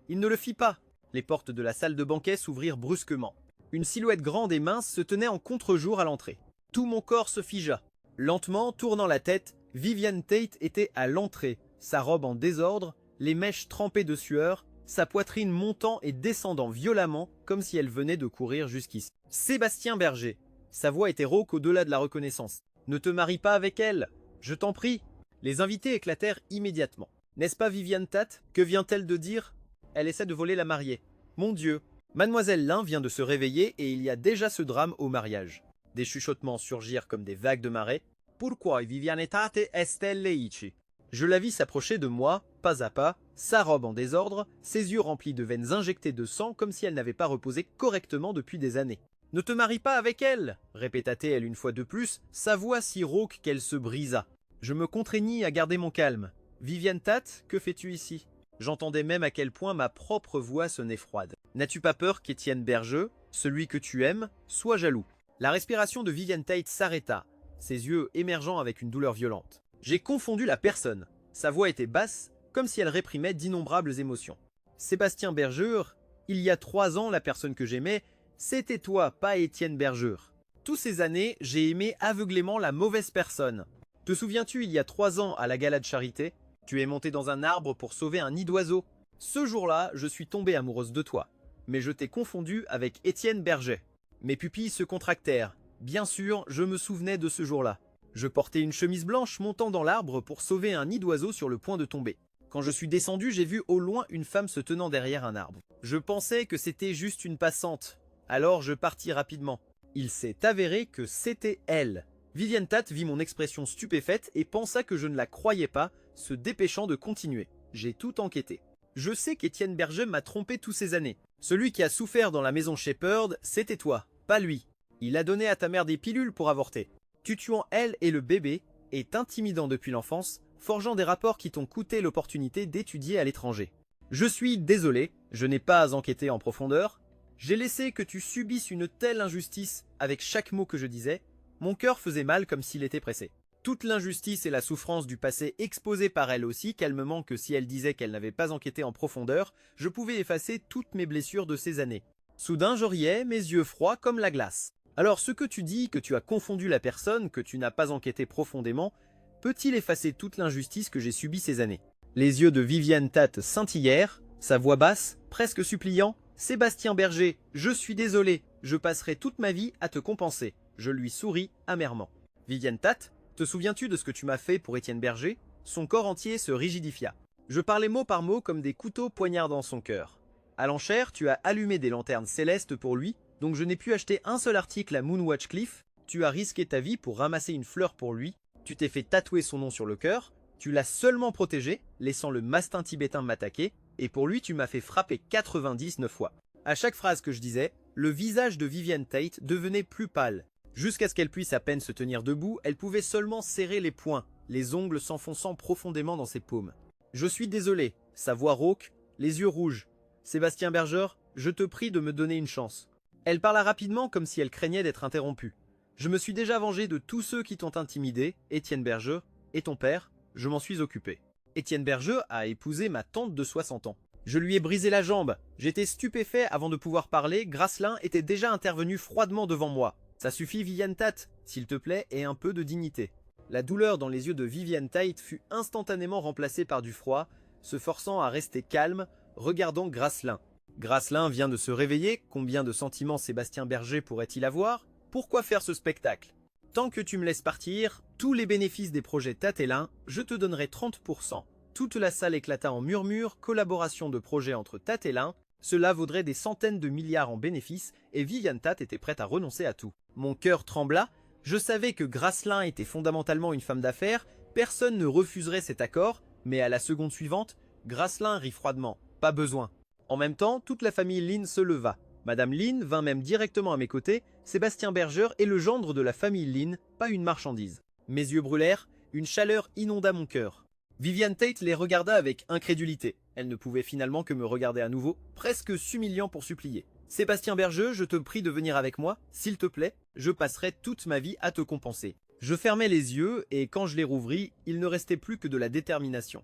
Il ne le fit pas. Les portes de la salle de banquet s'ouvrirent brusquement. Une silhouette grande et mince se tenait en contre-jour à l'entrée. Tout mon corps se figea. Lentement, tournant la tête, Viviane Tate était à l'entrée, sa robe en désordre, les mèches trempées de sueur, sa poitrine montant et descendant violemment comme si elle venait de courir jusqu'ici. Sébastien Berger. Sa voix était rauque au-delà de la reconnaissance. Ne te marie pas avec elle, je t'en prie. Les invités éclatèrent immédiatement. N'est-ce pas Viviane Tate? Que vient-elle de dire? Elle essaie de voler la mariée. Mon Dieu. Mademoiselle Lin vient de se réveiller et il y a déjà ce drame au mariage. Des chuchotements surgirent comme des vagues de marée. Pourquoi Viviane Tate est-elle ici? Je la vis s'approcher de moi, pas à pas, sa robe en désordre, ses yeux remplis de veines injectées de sang comme si elle n'avait pas reposé correctement depuis des années. « Ne te marie pas avec elle !» répéta-t-elle une fois de plus, sa voix si rauque qu'elle se brisa. Je me contraignis à garder mon calme. « Viviane Tate, que fais-tu ici ?» J'entendais même à quel point ma propre voix sonnait froide. « N'as-tu pas peur qu'Étienne Bergeux, celui que tu aimes, soit jaloux ?» La respiration de Viviane Tate s'arrêta, ses yeux émergeant avec une douleur violente. J'ai confondu la personne. Sa voix était basse, comme si elle réprimait d'innombrables émotions. « Sébastien Bergeur, il y a 3 ans, la personne que j'aimais, c'était toi, pas Étienne Bergeur. Tous ces années, j'ai aimé aveuglément la mauvaise personne. Te souviens-tu, il y a 3 ans, à la gala de charité, tu es monté dans un arbre pour sauver un nid d'oiseaux. Ce jour-là, je suis tombée amoureuse de toi. Mais je t'ai confondu avec Étienne Berger. Mes pupilles se contractèrent. Bien sûr, je me souvenais de ce jour-là. Je portais une chemise blanche montant dans l'arbre pour sauver un nid d'oiseaux sur le point de tomber. Quand je suis descendu, j'ai vu au loin une femme se tenant derrière un arbre. Je pensais que c'était juste une passante. Alors je partis rapidement. Il s'est avéré que c'était elle. Viviane Tate vit mon expression stupéfaite et pensa que je ne la croyais pas, se dépêchant de continuer. J'ai tout enquêté. Je sais qu'Étienne Berger m'a trompé tous ces années. Celui qui a souffert dans la maison Shepherd, c'était toi, pas lui. Il a donné à ta mère des pilules pour avorter. Tu tuant elle et le bébé, et t'intimidant depuis l'enfance, forgeant des rapports qui t'ont coûté l'opportunité d'étudier à l'étranger. Je suis désolé, je n'ai pas enquêté en profondeur. J'ai laissé que tu subisses une telle injustice avec chaque mot que je disais. Mon cœur faisait mal comme s'il était pressé. Toute l'injustice et la souffrance du passé exposée par elle aussi, calmement que si elle disait qu'elle n'avait pas enquêté en profondeur, je pouvais effacer toutes mes blessures de ces années. Soudain je riais, mes yeux froids comme la glace. Alors ce que tu dis, que tu as confondu la personne, que tu n'as pas enquêté profondément, peut-il effacer toute l'injustice que j'ai subie ces années? Les yeux de Viviane Tate scintillèrent, sa voix basse, presque suppliant. « Sébastien Berger, je suis désolé, je passerai toute ma vie à te compenser. » Je lui souris amèrement. « Viviane Tate, te souviens-tu de ce que tu m'as fait pour Étienne Berger ?» Son corps entier se rigidifia. Je parlais mot par mot comme des couteaux poignardant son cœur. À l'enchère, tu as allumé des lanternes célestes pour lui, donc je n'ai pu acheter un seul article à Moonwatch Cliff. Tu as risqué ta vie pour ramasser une fleur pour lui. Tu t'es fait tatouer son nom sur le cœur. Tu l'as seulement protégé, laissant le mastin tibétain m'attaquer. Et pour lui, tu m'as fait frapper 99 fois. À chaque phrase que je disais, le visage de Viviane Tate devenait plus pâle. Jusqu'à ce qu'elle puisse à peine se tenir debout, elle pouvait seulement serrer les poings, les ongles s'enfonçant profondément dans ses paumes. « Je suis désolé », sa voix rauque, les yeux rouges. « Sébastien Berger, je te prie de me donner une chance. » Elle parla rapidement comme si elle craignait d'être interrompue. « Je me suis déjà vengé de tous ceux qui t'ont intimidé, Étienne Berger, et ton père, je m'en suis occupé. » Étienne Berger a épousé ma tante de 60 ans. Je lui ai brisé la jambe. J'étais stupéfait avant de pouvoir parler. Grasselin était déjà intervenu froidement devant moi. Ça suffit, Viviane Tate, s'il te plaît, et un peu de dignité. La douleur dans les yeux de Viviane Tate fut instantanément remplacée par du froid, se forçant à rester calme, regardant Grasselin. Grasselin vient de se réveiller. Combien de sentiments Sébastien Berger pourrait-il avoir? Pourquoi faire ce spectacle? Tant que tu me laisses partir, tous les bénéfices des projets Tatelin, je te donnerai 30%. Toute la salle éclata en murmures, collaboration de projets entre Tatelin, cela vaudrait des centaines de milliards en bénéfices et Viviane Tate était prête à renoncer à tout. Mon cœur trembla, je savais que Grasselin était fondamentalement une femme d'affaires, personne ne refuserait cet accord, mais à la seconde suivante, Grasselin rit froidement, pas besoin. En même temps, toute la famille Lynn se leva. Madame Lynn vint même directement à mes côtés. Sébastien Berger est le gendre de la famille Lynn, pas une marchandise. Mes yeux brûlèrent, une chaleur inonda mon cœur. Viviane Tate les regarda avec incrédulité. Elle ne pouvait finalement que me regarder à nouveau, presque s'humiliant pour supplier. « Sébastien Berger, je te prie de venir avec moi, s'il te plaît, je passerai toute ma vie à te compenser. » Je fermai les yeux et quand je les rouvris, il ne restait plus que de la détermination.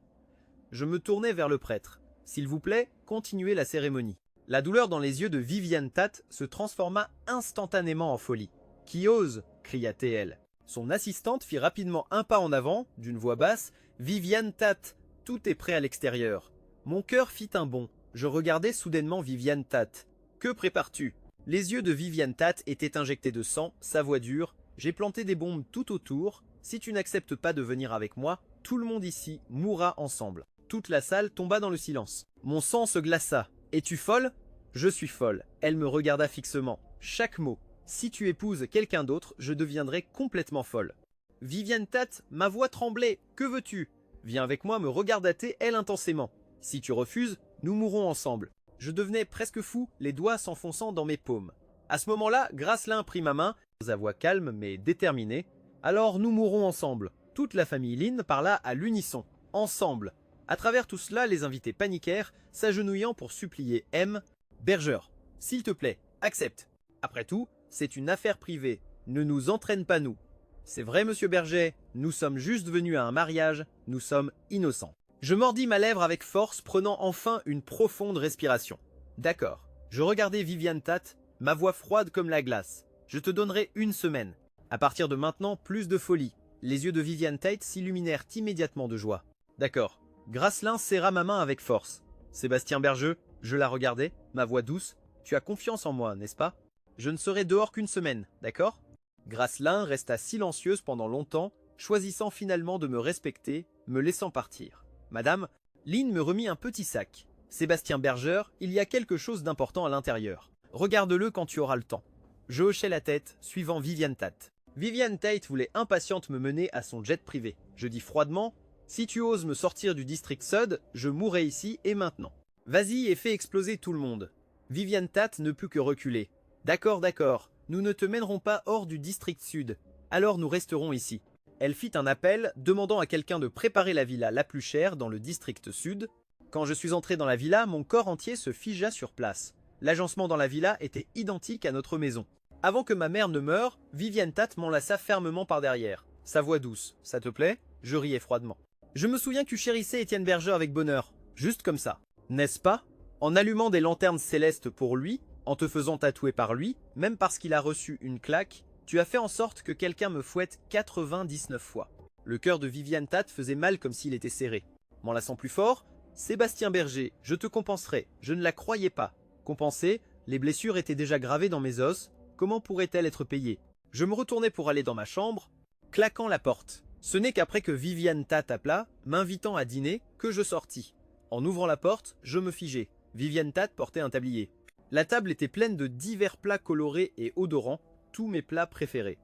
Je me tournai vers le prêtre. « S'il vous plaît, continuez la cérémonie. » La douleur dans les yeux de Viviane Tate se transforma instantanément en folie. « Qui ose ?» cria-t-elle. Son assistante fit rapidement un pas en avant, d'une voix basse. « Viviane Tate, tout est prêt à l'extérieur. » Mon cœur fit un bond. Je regardai soudainement Viviane Tate. « Que prépares-tu » Les yeux de Viviane Tate étaient injectés de sang, sa voix dure. « J'ai planté des bombes tout autour. Si tu n'acceptes pas de venir avec moi, tout le monde ici mourra ensemble. » Toute la salle tomba dans le silence. Mon sang se glaça. « Es-tu folle ?» Je suis folle. Elle me regarda fixement. Chaque mot. Si tu épouses quelqu'un d'autre, je deviendrai complètement folle. Viviane Tate, ma voix tremblait. Que veux-tu? Viens avec moi me regardater elle intensément. Si tu refuses, nous mourrons ensemble. Je devenais presque fou, les doigts s'enfonçant dans mes paumes. À ce moment-là, Grasselin prit ma main, à voix calme mais déterminée. Alors nous mourrons ensemble. Toute la famille Lin parla à l'unisson. Ensemble. À travers tout cela, les invités paniquèrent, s'agenouillant pour supplier M. Berger, s'il te plaît, accepte. Après tout, c'est une affaire privée. Ne nous entraîne pas nous. C'est vrai, monsieur Berger, nous sommes juste venus à un mariage, nous sommes innocents. Je mordis ma lèvre avec force, prenant enfin une profonde respiration. D'accord. Je regardais Viviane Tate, ma voix froide comme la glace. Je te donnerai 1 semaine. À partir de maintenant, plus de folie. Les yeux de Viviane Tate s'illuminèrent immédiatement de joie. D'accord. Grasselin serra ma main avec force. Sébastien Berger, je la regardais, ma voix douce. Tu as confiance en moi, n'est-ce pas? Je ne serai dehors qu'1 semaine, d'accord? Grasselin resta silencieuse pendant longtemps, choisissant finalement de me respecter, me laissant partir. Madame, Lynn me remit un petit sac. Sébastien Berger, il y a quelque chose d'important à l'intérieur. Regarde-le quand tu auras le temps. Je hochai la tête, suivant Viviane Tate. Viviane Tate voulait impatiente me mener à son jet privé. Je dis froidement, si tu oses me sortir du district Sud, je mourrai ici et maintenant. Vas-y et fais exploser tout le monde. Viviane Tate ne put que reculer. D'accord, d'accord, nous ne te mènerons pas hors du district Sud. Alors nous resterons ici. Elle fit un appel, demandant à quelqu'un de préparer la villa la plus chère dans le district Sud. Quand je suis entré dans la villa, mon corps entier se figea sur place. L'agencement dans la villa était identique à notre maison. Avant que ma mère ne meure, Viviane Tate m'enlaça fermement par derrière. Sa voix douce. Ça te plaît? Je riais froidement. Je me souviens que tu chérissais Étienne Berger avec bonheur. Juste comme ça. N'est-ce pas? En allumant des lanternes célestes pour lui, en te faisant tatouer par lui, même parce qu'il a reçu une claque, tu as fait en sorte que quelqu'un me fouette 99 fois. Le cœur de Viviane Tate faisait mal comme s'il était serré. M'enlaçant plus fort, Sébastien Berger, je te compenserai. Je ne la croyais pas. Compenser, les blessures étaient déjà gravées dans mes os. Comment pourrait-elle être payée? Je me retournai pour aller dans ma chambre, claquant la porte. Ce n'est qu'après que Viviane Tate appela, m'invitant à dîner, que je sortis. En ouvrant la porte, je me figeai. Viviane Tate portait un tablier. La table était pleine de divers plats colorés et odorants, tous mes plats préférés.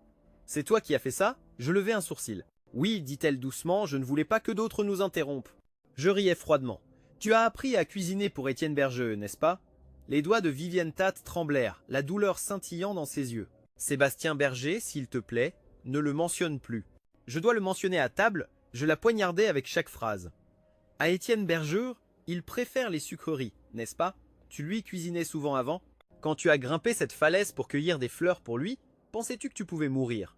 C'est toi qui as fait ça? Je levai un sourcil. Oui, dit-elle doucement, je ne voulais pas que d'autres nous interrompent. Je riais froidement. Tu as appris à cuisiner pour Étienne Berger, n'est-ce pas? Les doigts de Viviane Tate tremblèrent, la douleur scintillant dans ses yeux. Sébastien Berger, s'il te plaît, ne le mentionne plus. Je dois le mentionner à table, je la poignardais avec chaque phrase. À Étienne Berger, il préfère les sucreries, n'est-ce pas? Tu lui cuisinais souvent avant? Quand tu as grimpé cette falaise pour cueillir des fleurs pour lui, pensais-tu que tu pouvais mourir?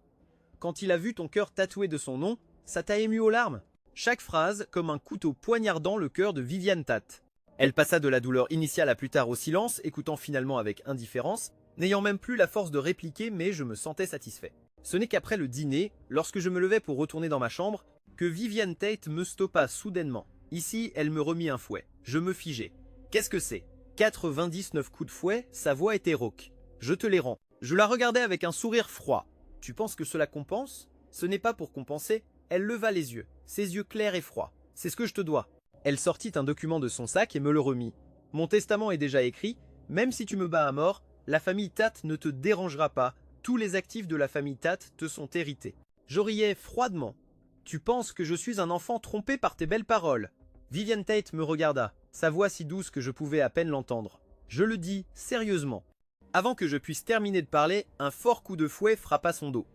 Quand il a vu ton cœur tatoué de son nom, ça t'a ému aux larmes? Chaque phrase comme un couteau poignardant le cœur de Viviane Tate. Elle passa de la douleur initiale à plus tard au silence, écoutant finalement avec indifférence, n'ayant même plus la force de répliquer, mais je me sentais satisfait. Ce n'est qu'après le dîner, lorsque je me levais pour retourner dans ma chambre, que Viviane Tate me stoppa soudainement. Ici, elle me remit un fouet. Je me figeai. Qu'est-ce que c'est? 99 coups de fouet, sa voix était rauque. Je te les rends. Je la regardais avec un sourire froid. Tu penses que cela compense? Ce n'est pas pour compenser. Elle leva les yeux, ses yeux clairs et froids. C'est ce que je te dois. Elle sortit un document de son sac et me le remit. Mon testament est déjà écrit. Même si tu me bats à mort, la famille Tate ne te dérangera pas. Tous les actifs de la famille Tate te sont hérités. Je riais froidement. Tu penses que je suis un enfant trompé par tes belles paroles? Viviane Tate me regarda, sa voix si douce que je pouvais à peine l'entendre. Je le dis sérieusement. Avant que je puisse terminer de parler, un fort coup de fouet frappa son dos.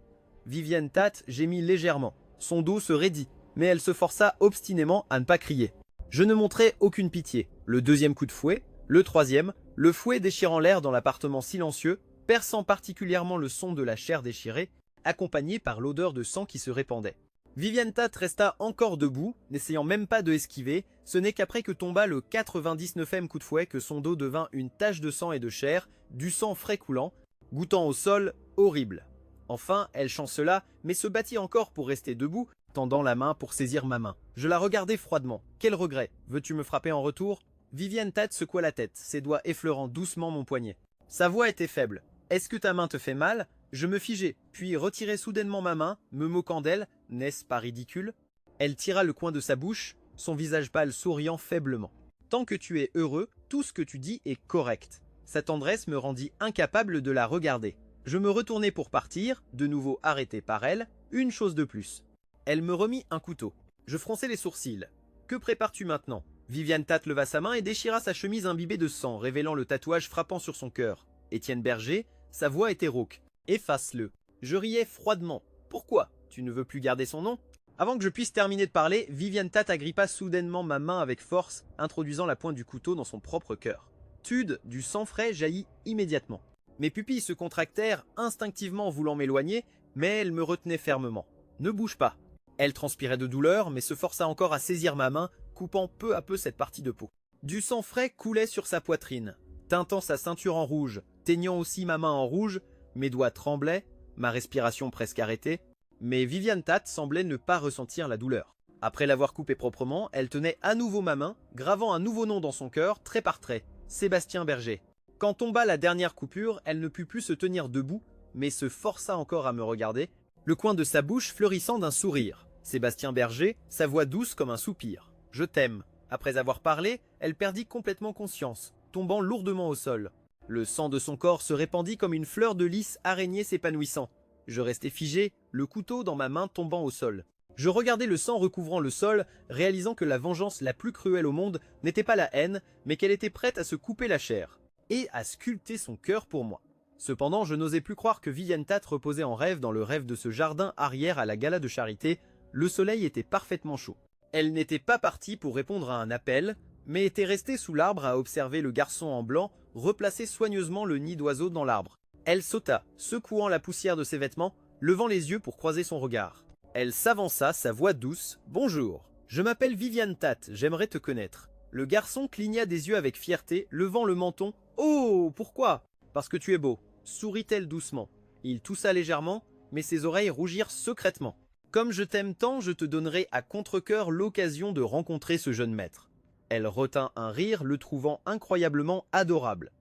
Viviane Tate gémit légèrement. Son dos se raidit, mais elle se força obstinément à ne pas crier. Je ne montrai aucune pitié. Le deuxième coup de fouet, le troisième, le fouet déchirant l'air dans l'appartement silencieux, perçant particulièrement le son de la chair déchirée, accompagné par l'odeur de sang qui se répandait. Viviane Tate resta encore debout, n'essayant même pas de esquiver. Ce n'est qu'après que tomba le 99e coup de fouet que son dos devint une tache de sang et de chair, du sang frais coulant, goûtant au sol horrible. Enfin, elle chancela, mais se battit encore pour rester debout, tendant la main pour saisir ma main. Je la regardai froidement. Quel regret! Veux-tu me frapper en retour? Viviane Tate secoua la tête, ses doigts effleurant doucement mon poignet. Sa voix était faible. Est-ce que ta main te fait mal? Je me figeai, puis retirai soudainement ma main, me moquant d'elle. N'est-ce pas ridicule? Elle tira le coin de sa bouche, son visage pâle souriant faiblement. Tant que tu es heureux, tout ce que tu dis est correct. Sa tendresse me rendit incapable de la regarder. Je me retournai pour partir, de nouveau arrêté par elle, une chose de plus. Elle me remit un couteau. Je fronçai les sourcils. Que prépares-tu maintenant? Viviane Tat leva sa main et déchira sa chemise imbibée de sang, révélant le tatouage frappant sur son cœur. Étienne Berger, sa voix était rauque. Efface-le. Je riais froidement. Pourquoi? Tu ne veux plus garder son nom? Avant que je puisse terminer de parler, Viviane Tat agrippa soudainement ma main avec force, introduisant la pointe du couteau dans son propre cœur. Tude, du sang frais jaillit immédiatement. Mes pupilles se contractèrent, instinctivement voulant m'éloigner, mais elle me retenait fermement. Ne bouge pas. Elle transpirait de douleur, mais se força encore à saisir ma main, coupant peu à peu cette partie de peau. Du sang frais coulait sur sa poitrine, teintant sa ceinture en rouge, teignant aussi ma main en rouge, mes doigts tremblaient, ma respiration presque arrêtée, mais Viviane Tat semblait ne pas ressentir la douleur. Après l'avoir coupée proprement, elle tenait à nouveau ma main, gravant un nouveau nom dans son cœur, trait par trait, Sébastien Berger. Quand tomba la dernière coupure, elle ne put plus se tenir debout, mais se força encore à me regarder, le coin de sa bouche fleurissant d'un sourire. Sébastien Berger, sa voix douce comme un soupir. « Je t'aime ». Après avoir parlé, elle perdit complètement conscience, tombant lourdement au sol. Le sang de son corps se répandit comme une fleur de lys araignée s'épanouissant. Je restais figé, le couteau dans ma main tombant au sol. Je regardais le sang recouvrant le sol, réalisant que la vengeance la plus cruelle au monde n'était pas la haine, mais qu'elle était prête à se couper la chair, et à sculpter son cœur pour moi. Cependant, je n'osais plus croire que Viviane Tat reposait en rêve dans le rêve de ce jardin arrière à la gala de charité. Le soleil était parfaitement chaud. Elle n'était pas partie pour répondre à un appel, mais était restée sous l'arbre à observer le garçon en blanc replacer soigneusement le nid d'oiseau dans l'arbre. Elle sauta, secouant la poussière de ses vêtements, levant les yeux pour croiser son regard. Elle s'avança, sa voix douce. « Bonjour, je m'appelle Viviane Tat, j'aimerais te connaître. » Le garçon cligna des yeux avec fierté, levant le menton. « Oh, pourquoi ?»« Parce que tu es beau. » Sourit-elle doucement. Il toussa légèrement, mais ses oreilles rougirent secrètement. « Comme je t'aime tant, je te donnerai à contre-cœur l'occasion de rencontrer ce jeune maître. » Elle retint un rire, le trouvant incroyablement adorable.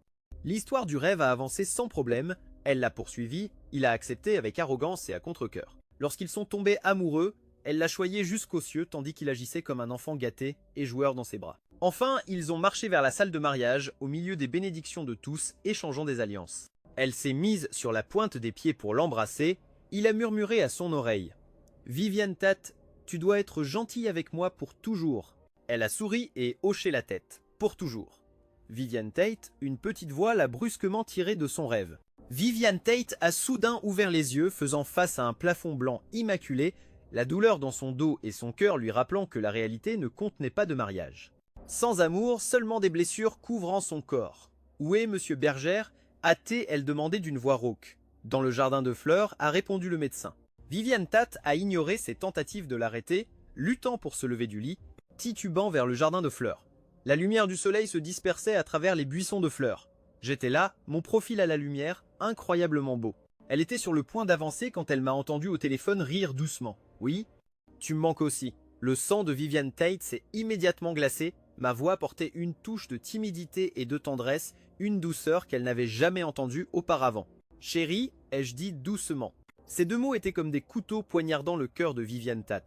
L'histoire du rêve a avancé sans problème, elle l'a poursuivi, il a accepté avec arrogance et à contre-cœur. Lorsqu'ils sont tombés amoureux, elle l'a choyé jusqu'aux cieux tandis qu'il agissait comme un enfant gâté et joueur dans ses bras. Enfin, ils ont marché vers la salle de mariage, au milieu des bénédictions de tous, échangeant des alliances. Elle s'est mise sur la pointe des pieds pour l'embrasser, il a murmuré à son oreille. « Viviane Tat, tu dois être gentille avec moi pour toujours. » Elle a souri et hoché la tête. « Pour toujours. » Viviane Tate, une petite voix l'a brusquement tirée de son rêve. Viviane Tate a soudain ouvert les yeux, faisant face à un plafond blanc immaculé, la douleur dans son dos et son cœur lui rappelant que la réalité ne contenait pas de mariage. Sans amour, seulement des blessures couvrant son corps. « Où est Monsieur Berger ?» Hâtée, elle demandait d'une voix rauque. « Dans le jardin de fleurs » a répondu le médecin. Viviane Tat a ignoré ses tentatives de l'arrêter, luttant pour se lever du lit, titubant vers le jardin de fleurs. La lumière du soleil se dispersait à travers les buissons de fleurs. J'étais là, mon profil à la lumière, incroyablement beau. Elle était sur le point d'avancer quand elle m'a entendu au téléphone rire doucement. « Oui, tu me manques aussi. » Le sang de Viviane Tate s'est immédiatement glacé, ma voix portait une touche de timidité et de tendresse, une douceur qu'elle n'avait jamais entendue auparavant. « Chérie » ai-je dit doucement. Ces deux mots étaient comme des couteaux poignardant le cœur de Viviane Tat.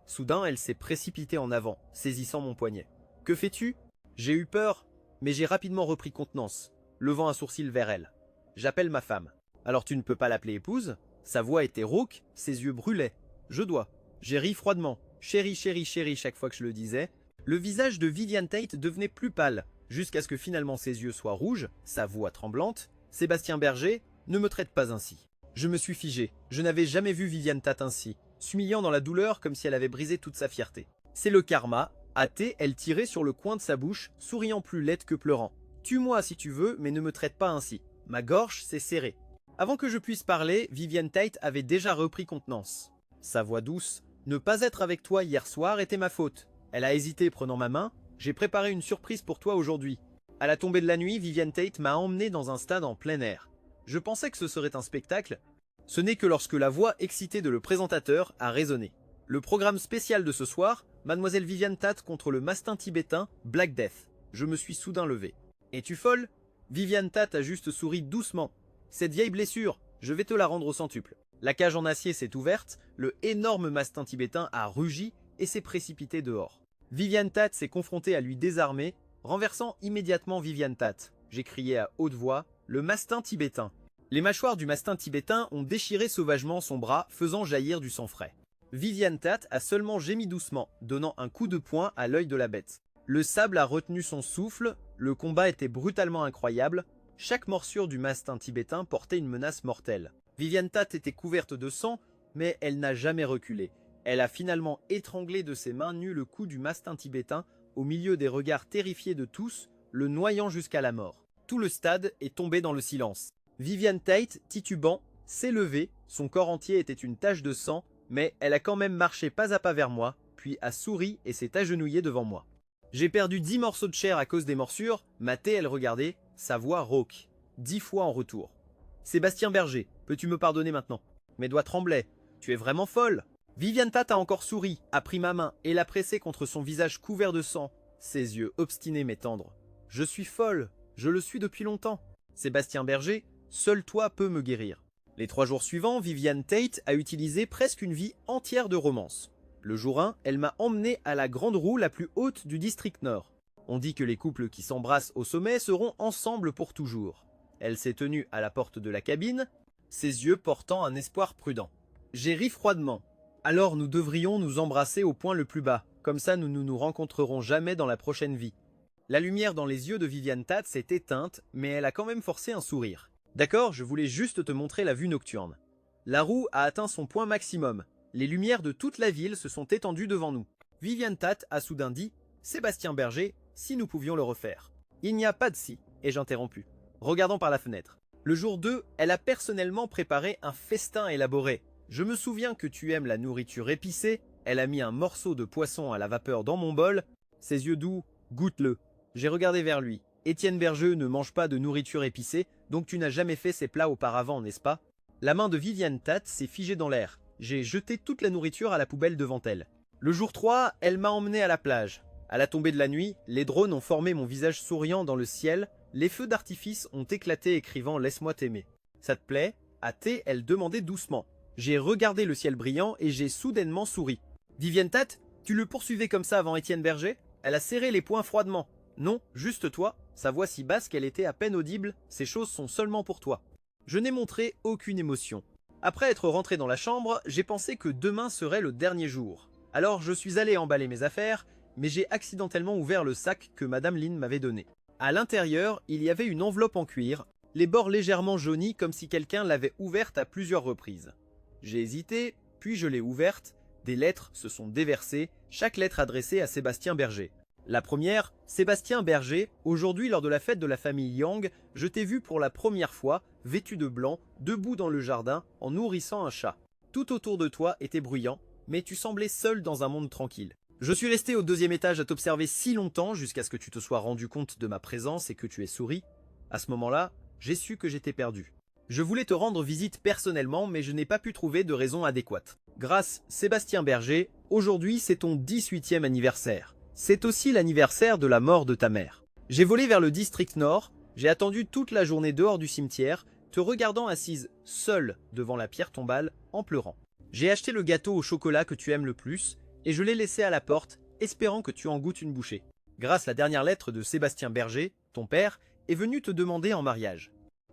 Soudain, elle s'est précipitée en avant, saisissant mon poignet. « Que fais-tu » J'ai eu peur, mais j'ai rapidement repris contenance, levant un sourcil vers elle. J'appelle ma femme. Alors tu ne peux pas l'appeler épouse? Sa voix était rauque, ses yeux brûlaient. Je dois. J'ai ri froidement. Chérie, chérie, chérie chaque fois que je le disais. Le visage de Viviane Tate devenait plus pâle, jusqu'à ce que finalement ses yeux soient rouges, sa voix tremblante. Sébastien Berger, ne me traite pas ainsi. Je me suis figé. Je n'avais jamais vu Viviane Tate ainsi, s'humiliant dans la douleur comme si elle avait brisé toute sa fierté. C'est le karma. Hâtée, elle tirait sur le coin de sa bouche, souriant plus laide que pleurant. « Tue-moi si tu veux, mais ne me traite pas ainsi. » Ma gorge s'est serrée. Avant que je puisse parler, Viviane Tate avait déjà repris contenance. Sa voix douce. « Ne pas être avec toi hier soir était ma faute. » Elle a hésité prenant ma main. « J'ai préparé une surprise pour toi aujourd'hui. » À la tombée de la nuit, Viviane Tate m'a emmené dans un stade en plein air. Je pensais que ce serait un spectacle. Ce n'est que lorsque la voix excitée de le présentateur a résonné. Le programme spécial de ce soir, Mademoiselle Viviane Tat contre le mastin tibétain Black Death. Je me suis soudain levé. « Es-tu folle ?» Viviane Tat a juste souri doucement. « Cette vieille blessure, je vais te la rendre au centuple. » La cage en acier s'est ouverte, le énorme mastin tibétain a rugi et s'est précipité dehors. Viviane Tat s'est confrontée à lui désarmer, renversant immédiatement Viviane Tat. J'ai crié à haute voix « Le mastin tibétain !» Les mâchoires du mastin tibétain ont déchiré sauvagement son bras, faisant jaillir du sang frais. Viviane Tat a seulement gémi doucement, donnant un coup de poing à l'œil de la bête. Le sable a retenu son souffle, le combat était brutalement incroyable, chaque morsure du mastin tibétain portait une menace mortelle. Viviane Tat était couverte de sang, mais elle n'a jamais reculé. Elle a finalement étranglé de ses mains nues le cou du mastin tibétain, au milieu des regards terrifiés de tous, le noyant jusqu'à la mort. Tout le stade est tombé dans le silence. Viviane Tate, titubant, s'est levée, son corps entier était une tache de sang, mais elle a quand même marché pas à pas vers moi, puis a souri et s'est agenouillée devant moi. J'ai perdu 10 morceaux de chair à cause des morsures, Mathé elle regardait, sa voix rauque. 10 fois en retour. Sébastien Berger, peux-tu me pardonner maintenant? Mes doigts tremblaient. Tu es vraiment folle. Viviane Tat a encore souri, a pris ma main et l'a pressée contre son visage couvert de sang, ses yeux obstinés mais tendres. Je suis folle, je le suis depuis longtemps. Sébastien Berger, seul toi peux me guérir. Les 3 jours suivants, Viviane Tate a utilisé presque une vie entière de romance. Le jour 1, elle m'a emmené à la grande roue la plus haute du district Nord. On dit que les couples qui s'embrassent au sommet seront ensemble pour toujours. Elle s'est tenue à la porte de la cabine, ses yeux portant un espoir prudent. J'ai ri froidement. Alors nous devrions nous embrasser au point le plus bas, comme ça nous ne nous rencontrerons jamais dans la prochaine vie. La lumière dans les yeux de Viviane Tat s'est éteinte, mais elle a quand même forcé un sourire. D'accord, je voulais juste te montrer la vue nocturne. La roue a atteint son point maximum. Les lumières de toute la ville se sont étendues devant nous. Viviane Tat a soudain dit « Sébastien Berger, si nous pouvions le refaire. » Il n'y a pas de si, ai-je interrompu. Regardons par la fenêtre. Le jour 2, elle a personnellement préparé un festin élaboré. Je me souviens que tu aimes la nourriture épicée, elle a mis un morceau de poisson à la vapeur dans mon bol. Ses yeux doux, goûte-le. J'ai regardé vers lui. Étienne Bergeux ne mange pas de nourriture épicée, donc tu n'as jamais fait ces plats auparavant, n'est-ce pas? La main de Viviane Tat s'est figée dans l'air. J'ai jeté toute la nourriture à la poubelle devant elle. Le jour 3, elle m'a emmené à la plage. À la tombée de la nuit, les drones ont formé mon visage souriant dans le ciel, les feux d'artifice ont éclaté écrivant « Laisse-moi t'aimer ». Ça te plaît? À thé, elle demandait doucement. J'ai regardé le ciel brillant et j'ai soudainement souri. Viviane Tat, tu le poursuivais comme ça avant Étienne Berger? Elle a serré les poings froidement. Non, juste toi. Sa voix si basse qu'elle était à peine audible, ces choses sont seulement pour toi. Je n'ai montré aucune émotion. Après être rentré dans la chambre, j'ai pensé que demain serait le dernier jour. Alors je suis allé emballer mes affaires, mais j'ai accidentellement ouvert le sac que Madame Lin m'avait donné. À l'intérieur, il y avait une enveloppe en cuir, les bords légèrement jaunis comme si quelqu'un l'avait ouverte à plusieurs reprises. J'ai hésité, puis je l'ai ouverte, des lettres se sont déversées, chaque lettre adressée à Sébastien Berger. La première, Sébastien Berger, aujourd'hui lors de la fête de la famille Yang, je t'ai vu pour la première fois, vêtu de blanc, debout dans le jardin, en nourrissant un chat. Tout autour de toi était bruyant, mais tu semblais seul dans un monde tranquille. Je suis resté au 2e étage à t'observer si longtemps jusqu'à ce que tu te sois rendu compte de ma présence et que tu aies souri. À ce moment-là, j'ai su que j'étais perdu. Je voulais te rendre visite personnellement, mais je n'ai pas pu trouver de raison adéquate. Grâce Sébastien Berger, aujourd'hui c'est ton 18e anniversaire. C'est aussi l'anniversaire de la mort de ta mère. J'ai volé vers le district Nord, j'ai attendu toute la journée dehors du cimetière, te regardant assise seule devant la pierre tombale, en pleurant. J'ai acheté le gâteau au chocolat que tu aimes le plus, et je l'ai laissé à la porte, espérant que tu en goûtes une bouchée. Grâce la dernière lettre de Sébastien Berger, ton père, est venu te demander en mariage.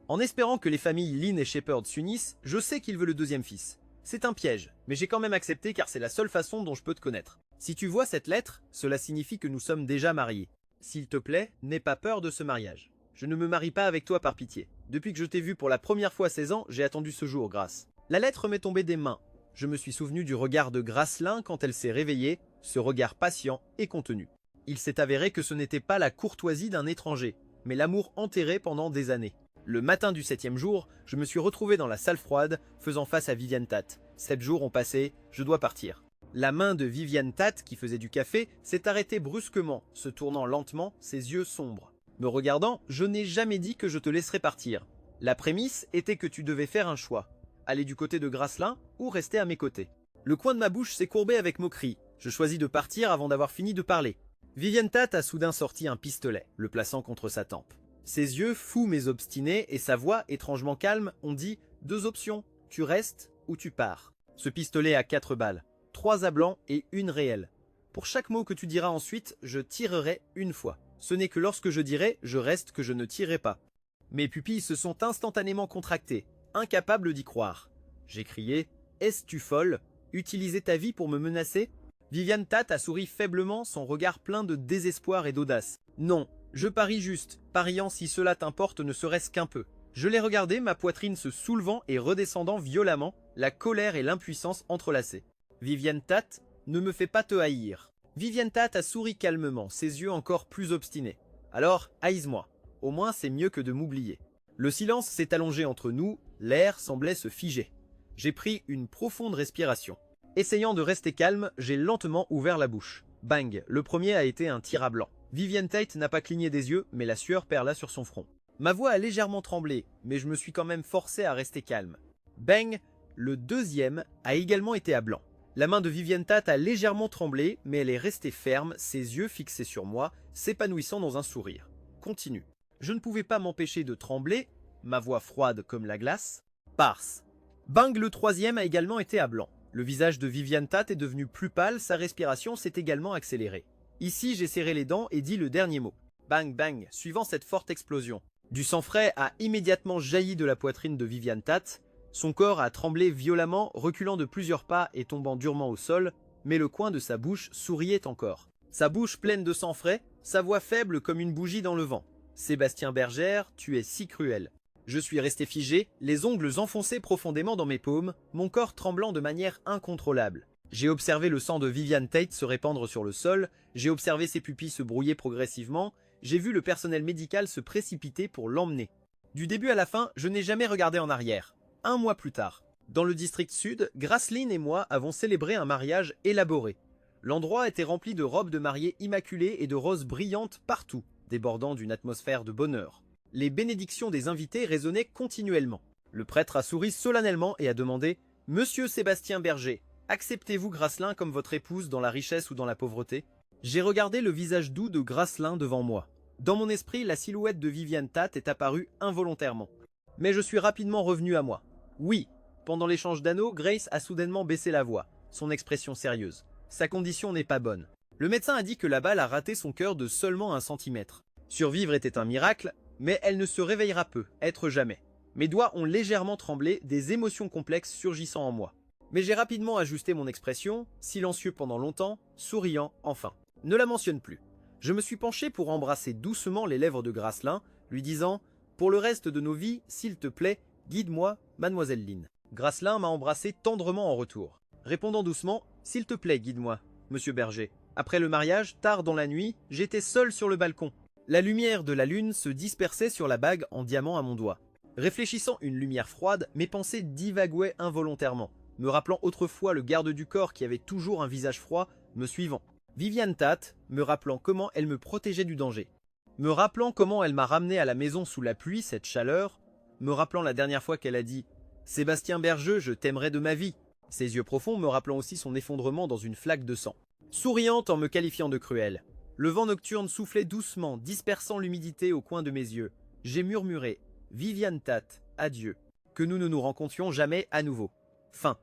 En espérant que les familles Lin et Shepard s'unissent, je sais qu'il veut le 2e fils. C'est un piège, mais j'ai quand même accepté car c'est la seule façon dont je peux te connaître. Si tu vois cette lettre, cela signifie que nous sommes déjà mariés. S'il te plaît, n'aie pas peur de ce mariage. Je ne me marie pas avec toi par pitié. Depuis que je t'ai vu pour la première fois à 16 ans, j'ai attendu ce jour, Grâce. La lettre m'est tombée des mains. Je me suis souvenu du regard de Grasselin quand elle s'est réveillée, ce regard patient et contenu. Il s'est avéré que ce n'était pas la courtoisie d'un étranger, mais l'amour enterré pendant des années. Le matin du 7e jour, je me suis retrouvé dans la salle froide, faisant face à Viviane Tat. 7 jours ont passé, je dois partir. La main de Viviane Tat, qui faisait du café, s'est arrêtée brusquement, se tournant lentement, ses yeux sombres. Me regardant, je n'ai jamais dit que je te laisserais partir. La prémisse était que tu devais faire un choix. Aller du côté de Grasselin ou rester à mes côtés. Le coin de ma bouche s'est courbé avec moquerie. Je choisis de partir avant d'avoir fini de parler. Viviane Tat a soudain sorti un pistolet, le plaçant contre sa tempe. Ses yeux fous mais obstinés et sa voix étrangement calme ont dit « 2 options, tu restes ou tu pars ». Ce pistolet a 4 balles, 3 à blanc et 1 réelle. Pour chaque mot que tu diras ensuite, je tirerai 1 fois. Ce n'est que lorsque je dirai « je reste » que je ne tirerai pas. Mes pupilles se sont instantanément contractées, incapable d'y croire. J'ai crié « Es-tu folle ?» Utiliser ta vie pour me menacer? Viviane Tat a souri faiblement, son regard plein de désespoir et d'audace. Non, je parie juste, pariant si cela t'importe ne serait-ce qu'un peu. Je l'ai regardé, ma poitrine se soulevant et redescendant violemment, la colère et l'impuissance entrelacées. Viviane Tat, ne me fais pas te haïr. Viviane Tat a souri calmement, ses yeux encore plus obstinés. Alors, haïs-moi. Au moins c'est mieux que de m'oublier. Le silence s'est allongé entre nous, l'air semblait se figer. J'ai pris une profonde respiration. Essayant de rester calme, j'ai lentement ouvert la bouche. Bang, le premier a été un tir à blanc. Viviane Tate n'a pas cligné des yeux, mais la sueur perla sur son front. Ma voix a légèrement tremblé, mais je me suis quand même forcé à rester calme. Bang, le deuxième a également été à blanc. La main de Viviane Tate a légèrement tremblé, mais elle est restée ferme, ses yeux fixés sur moi, s'épanouissant dans un sourire. Continue. Je ne pouvais pas m'empêcher de trembler, ma voix froide comme la glace. Parse. Bang, le troisième a également été à blanc. Le visage de Viviane Tate est devenu plus pâle, sa respiration s'est également accélérée. Ici, j'ai serré les dents et dit le dernier mot. Bang bang, suivant cette forte explosion. Du sang frais a immédiatement jailli de la poitrine de Viviane Tate. Son corps a tremblé violemment, reculant de plusieurs pas et tombant durement au sol, mais le coin de sa bouche souriait encore. Sa bouche pleine de sang frais, sa voix faible comme une bougie dans le vent. Sébastien Bergère, tu es si cruel. Je suis resté figé, les ongles enfoncés profondément dans mes paumes, mon corps tremblant de manière incontrôlable. J'ai observé le sang de Viviane Tate se répandre sur le sol, j'ai observé ses pupilles se brouiller progressivement, j'ai vu le personnel médical se précipiter pour l'emmener. Du début à la fin, je n'ai jamais regardé en arrière. 1 mois plus tard, dans le district sud, Graceline et moi avons célébré un mariage élaboré. L'endroit était rempli de robes de mariée immaculées et de roses brillantes partout, débordant d'une atmosphère de bonheur. Les bénédictions des invités résonnaient continuellement. Le prêtre a souri solennellement et a demandé « Monsieur Sébastien Berger, acceptez-vous Gracelin comme votre épouse dans la richesse ou dans la pauvreté ?» J'ai regardé le visage doux de Gracelin devant moi. Dans mon esprit, la silhouette de Viviane Tate est apparue involontairement. Mais je suis rapidement revenu à moi. Oui, pendant l'échange d'anneaux, Grace a soudainement baissé la voix, son expression sérieuse. Sa condition n'est pas bonne. Le médecin a dit que la balle a raté son cœur de seulement 1 centimètre. Survivre était un miracle, mais elle ne se réveillera peu, être jamais. Mes doigts ont légèrement tremblé, des émotions complexes surgissant en moi. Mais j'ai rapidement ajusté mon expression, silencieux pendant longtemps, souriant enfin. Ne la mentionne plus. Je me suis penché pour embrasser doucement les lèvres de Gracelin, lui disant « Pour le reste de nos vies, s'il te plaît, guide-moi, mademoiselle Lynn. » Gracelin m'a embrassé tendrement en retour, répondant doucement « S'il te plaît, guide-moi, monsieur Berger. » Après le mariage, tard dans la nuit, j'étais seul sur le balcon. La lumière de la lune se dispersait sur la bague en diamant à mon doigt. Réfléchissant une lumière froide, mes pensées divaguaient involontairement, me rappelant autrefois le garde du corps qui avait toujours un visage froid, me suivant. Viviane Tate, me rappelant comment elle me protégeait du danger. Me rappelant comment elle m'a ramené à la maison sous la pluie, cette chaleur. Me rappelant la dernière fois qu'elle a dit « Sébastien Berger, je t'aimerai de ma vie ». Ses yeux profonds me rappelant aussi son effondrement dans une flaque de sang. Souriante en me qualifiant de cruel. Le vent nocturne soufflait doucement, dispersant l'humidité au coin de mes yeux. J'ai murmuré « Viviane Tate, adieu. Que nous ne nous rencontrions jamais à nouveau. » Fin.